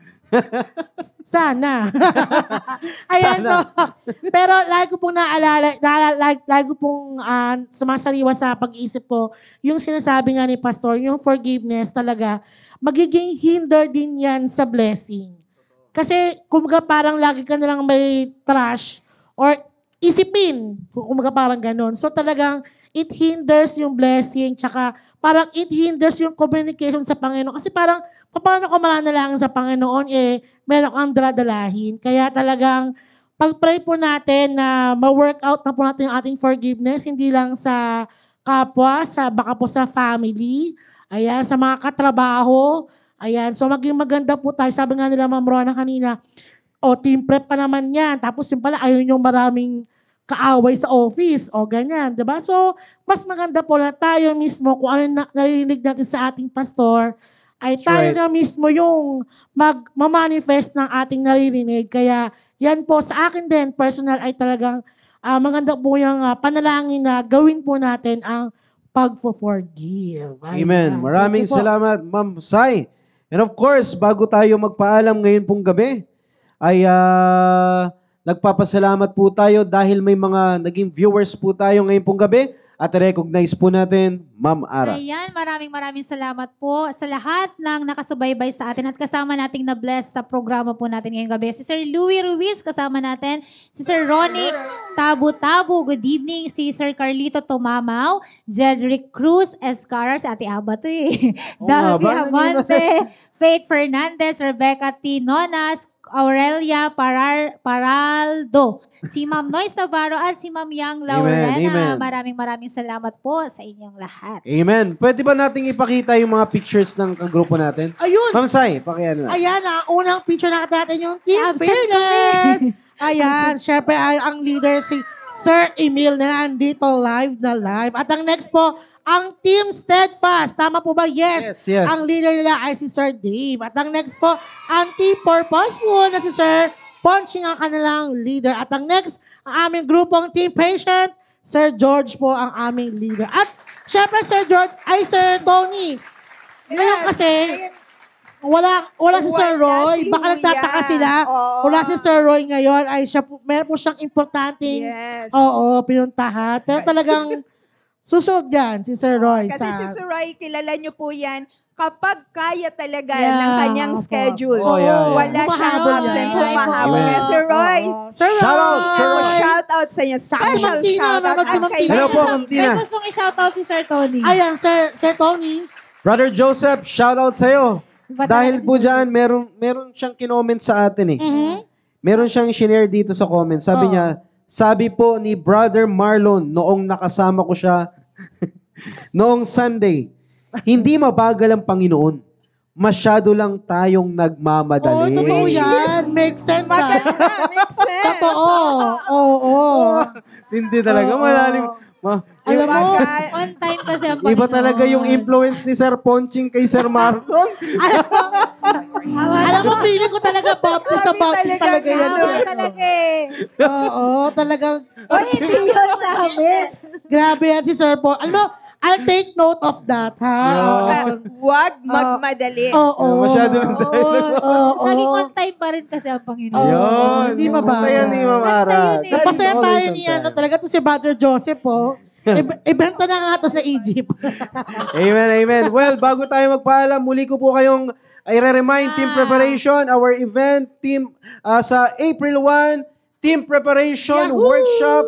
Sana. Ayan, Sana. pero lagi ko pong lagi ko pong sumasariwa sa pag-iisip ko, yung sinasabi nga ni Pastor, yung forgiveness talaga, magiging hinder din yan sa blessing. Kasi, kumbaga parang lagi ka nalang may trash or isipin, kumbaga parang ganon. So talagang, it hinders yung blessing, tsaka parang it hinders yung communication sa Panginoon. Kasi parang, paano ko mananalangin sa Panginoon, meron kang daladalahin. Kaya talagang, pag-pray po natin na ma-workout na po natin yung ating forgiveness, hindi lang sa kapwa, baka po sa family, ayan, sa mga katrabaho, ayan. So maging maganda po tayo. Sabi nga nila, Ma'am Rona kanina, team prep pa naman yan. Tapos yung pala, ayaw yung maraming kaaway sa office o ganyan, di ba? So, mas maganda po na tayo mismo, kung ano naririnig natin sa ating pastor, ay tayo na mismo yung mag-manifest ng ating naririnig. Kaya yan po, sa akin din, personal, ay talagang maganda po yung panalangin na gawin po natin ang pag-forgive. Amen. Maraming salamat, Ma'am Sai. And of course, bago tayo magpaalam ngayon pong gabi, ay nagpapasalamat po tayo dahil may mga naging viewers po tayo ngayon pong gabi at recognize po natin, Ma'am Ara. Ayan, maraming salamat po sa lahat ng nakasubaybay sa atin at kasama nating na-bless sa programa po natin ngayong gabi. Si Sir Louie Ruiz, kasama natin. Si Sir Ronnie Tabu-Tabu, good evening. Si Sir Carlito Tomamaw, Jedrick Cruz Escarar, si Ate Aba to eh. Davi Amonte, Faith Fernandez, Rebecca T. Nonas, Aurelia Paraldo, si Ma'am Noyce Navarro at si Ma'am Yang Laurena. Amen. Maraming salamat po sa inyong lahat. Amen. Pwede ba nating ipakita yung mga pictures ng kagrupo natin? Ayun. Ma'am Sai, pakiano na. Ayan, unang picture nakita natin yung Team Absent Fearless. Ayan, syempre ang leader si Sir Emil na nandito live na live. At ang next po, ang Team Steadfast. Tama po ba? Yes. Yes. Ang leader nila ay si Sir Dave. At ang next po, ang Team Purposeful na si Sir Ponching ang kanilang leader. At ang next, ang aming grupong Team Patient, Sir George po ang aming leader. At syempre, Sir George, ay Sir Tony. Ngayon kasi, wala si Sir Roy. si Baka Kuya. nagtataka sila. Oo. Wala si Sir Roy ngayon. Ay siya, meron po siyang importanteng Yes. pinuntahan. Pero talagang susunod yan si Sir Roy. Kasi si Sir Roy, kilala niyo po yan, kapag kaya talaga Yeah, ng kanyang opo. schedule. Oh, yeah. Wala siyang Humahabol yan. absent, Yeah. humahabol. Amen. Kaya Sir Roy, Sir Roy. Shout out, Sir Roy. shout out sa inyo. Special Ma'am Tina, shout out. Ma'am At kay Tina. Hello po, Ma'am May Tina. gustong i-shoutout si Sir Tony. Ayan, Sir Tony. Brother Joseph, shout out sa'yo. Iba Dahil talaga po si Sir dyan, meron siyang kinoment sa atin eh. Mhm. Meron siyang shinare dito sa comment. Sabi Oh. niya, sabi po ni Brother Marlon noong nakasama ko siya noong Sunday, hindi mabagal ang Panginoon. Masyado lang tayong nagmamadali. Totoo yan. Makes sense. Maganda, makes sense. Totoo. Oo. Hindi talaga. Oo. Malalim. Alam mo, Bagay. On time kasi ang Iba Panginoon. talaga yung influence ni Sir Ponching kay Sir Marlon. alam mo, feeling ko talaga baptist na Kami baptist talaga talaga yan. Oo, talaga eh. Oo, talagang, Oy, hindi yun sa amin. grabe yan si Sir Paul. Alam mo, I'll take note of that, ha? Huwag magmadali. Oo. Masyado lang tayo. Oo. Naging on time pa rin kasi ang Panginoon. Oo. Yun. Hindi mabagal. Kaya ni Ma'am Ara. Basta yun eh. That is Napasaya tayo always on ni time. talaga to si Brother Joseph, oh. Ibenta na nga to sa Egypt. Amen, amen. Well, bago tayo magpaalam, muli ko po kayong i-remind team preparation, our event team sa April 1, team preparation Yahoo! workshop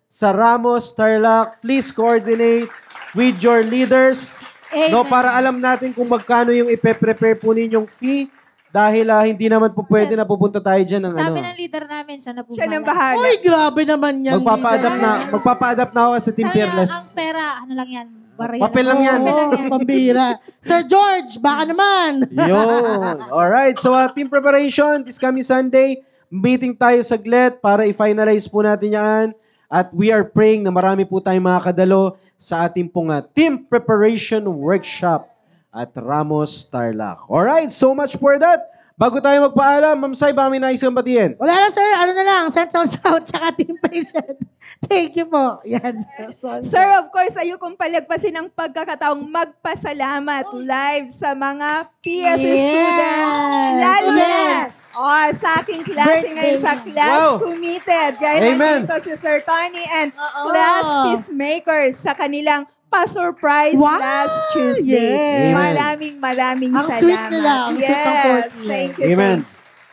sa Ramos, Tarlac. Please coordinate with your leaders. Amen. No, para alam natin kung magkano yung ipe-prepare po ninyong fee dahil hindi naman po pwede na pupunta tayo dyan ng Sabi ano. ng leader namin, siya na po Siya nang bahala. bahala. Uy, grabe naman yan. Magpapa-adapt na ako sa Team Sabi niya, Fearless. ang pera, ano lang yan? Barya Papel lang yan. Papel lang Oo, yan. pambira. Sir George, baka naman. Yun. Alright. So, team preparation, this coming Sunday, meeting tayo saglit para i-finalize po natin yan. At we are praying na marami po tayong mga kadalo sa ating pong team preparation workshop at Ramos, Tarlac. Alright. So much for that. Bago tayo magpaalam, Ma'am Sai, baka may nais kang batiin. Wala na, sir. Ano na lang, Central South, tsaka Team Patient. Thank you po. Yan, sir. Sir, of course, ayokong palagpasin ang pagkakataong magpasalamat live sa mga PSA Yes. students. Lalo Yes. na sa aking klase ngayon sa Class Wow. Committed. Gaya Amen. nandito si Sir Tony and Class Peacemakers sa kanilang pa-surprise Wow. last Tuesday. Yes. Maraming Ang salamat. sweet nila. Ang sweet ng Yes, court. thank you. Amen.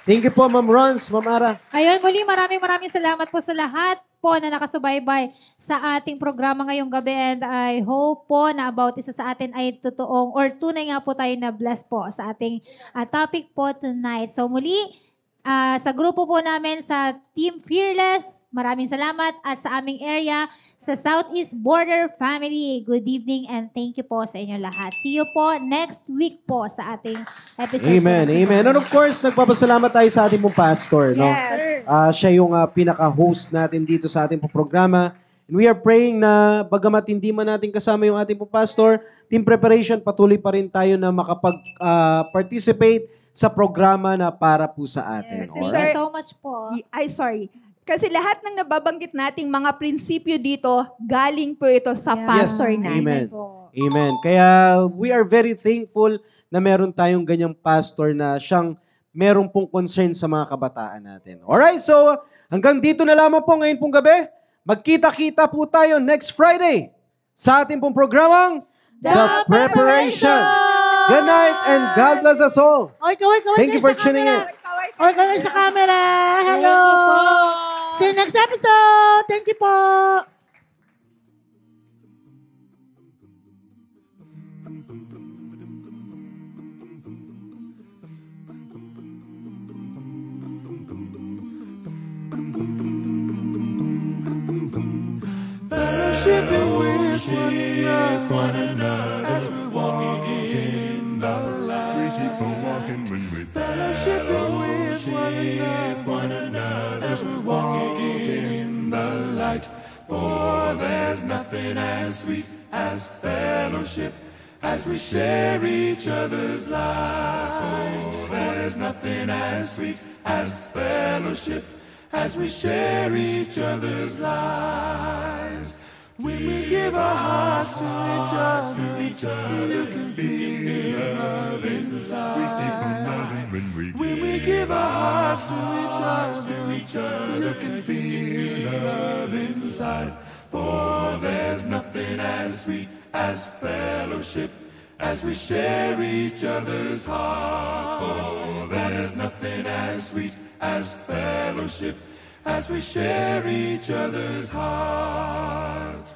Thank you po, Ma'am Rons, Ma'am Ara. Ayun, muli maraming salamat po sa lahat po na nakasubaybay sa ating programa ngayong gabi and I hope po na about isa sa atin ay totoong or tunay nga po tayo na bless po sa ating topic po tonight. So muli, sa grupo po namin sa Team Fearless, maraming salamat at sa aming area, sa Southeast Border Family, good evening and thank you po sa inyo lahat. See you po next week po sa ating episode. Amen, amen. And of course, nagpapasalamat tayo sa ating pong pastor, no? Yes. Siya yung pinaka-host natin dito sa ating pong programa. And we are praying na bagamat hindi man natin kasama yung ating pong pastor, team preparation, patuloy pa rin tayo na makapag-participate sa programa na para po sa atin. Yes, Thank Alright? you so much po. Sorry. Kasi lahat ng nababanggit nating mga prinsipyo dito, galing po ito sa Yeah. pastor Yes. natin. Amen. po. Amen. Kaya we are very thankful na meron tayong ganyang pastor na siyang meron pong concern sa mga kabataan natin. Alright, so hanggang dito na lamang po ngayon pong gabi. Magkita-kita po tayo next Friday sa ating pong programang The Preparation. Good night and God bless us all. Oy, kaway, Thank you for tuning in. Oy, kaway sa camera. Hello. Thank you po. See you next episode. Thank you po. Fellowshipping with one another as we walk in the light. Fellowshipping with one another as we walk in the light. For there's nothing as sweet as fellowship as we share each other's lives. For there's nothing as sweet as fellowship as we share each other's lives. When we give our hearts to each other, you can feel His love inside. When we give our hearts to each other, you can feel His love inside. For there's nothing as sweet as fellowship as we share each other's heart. For there's nothing as sweet as fellowship as we share each other's heart.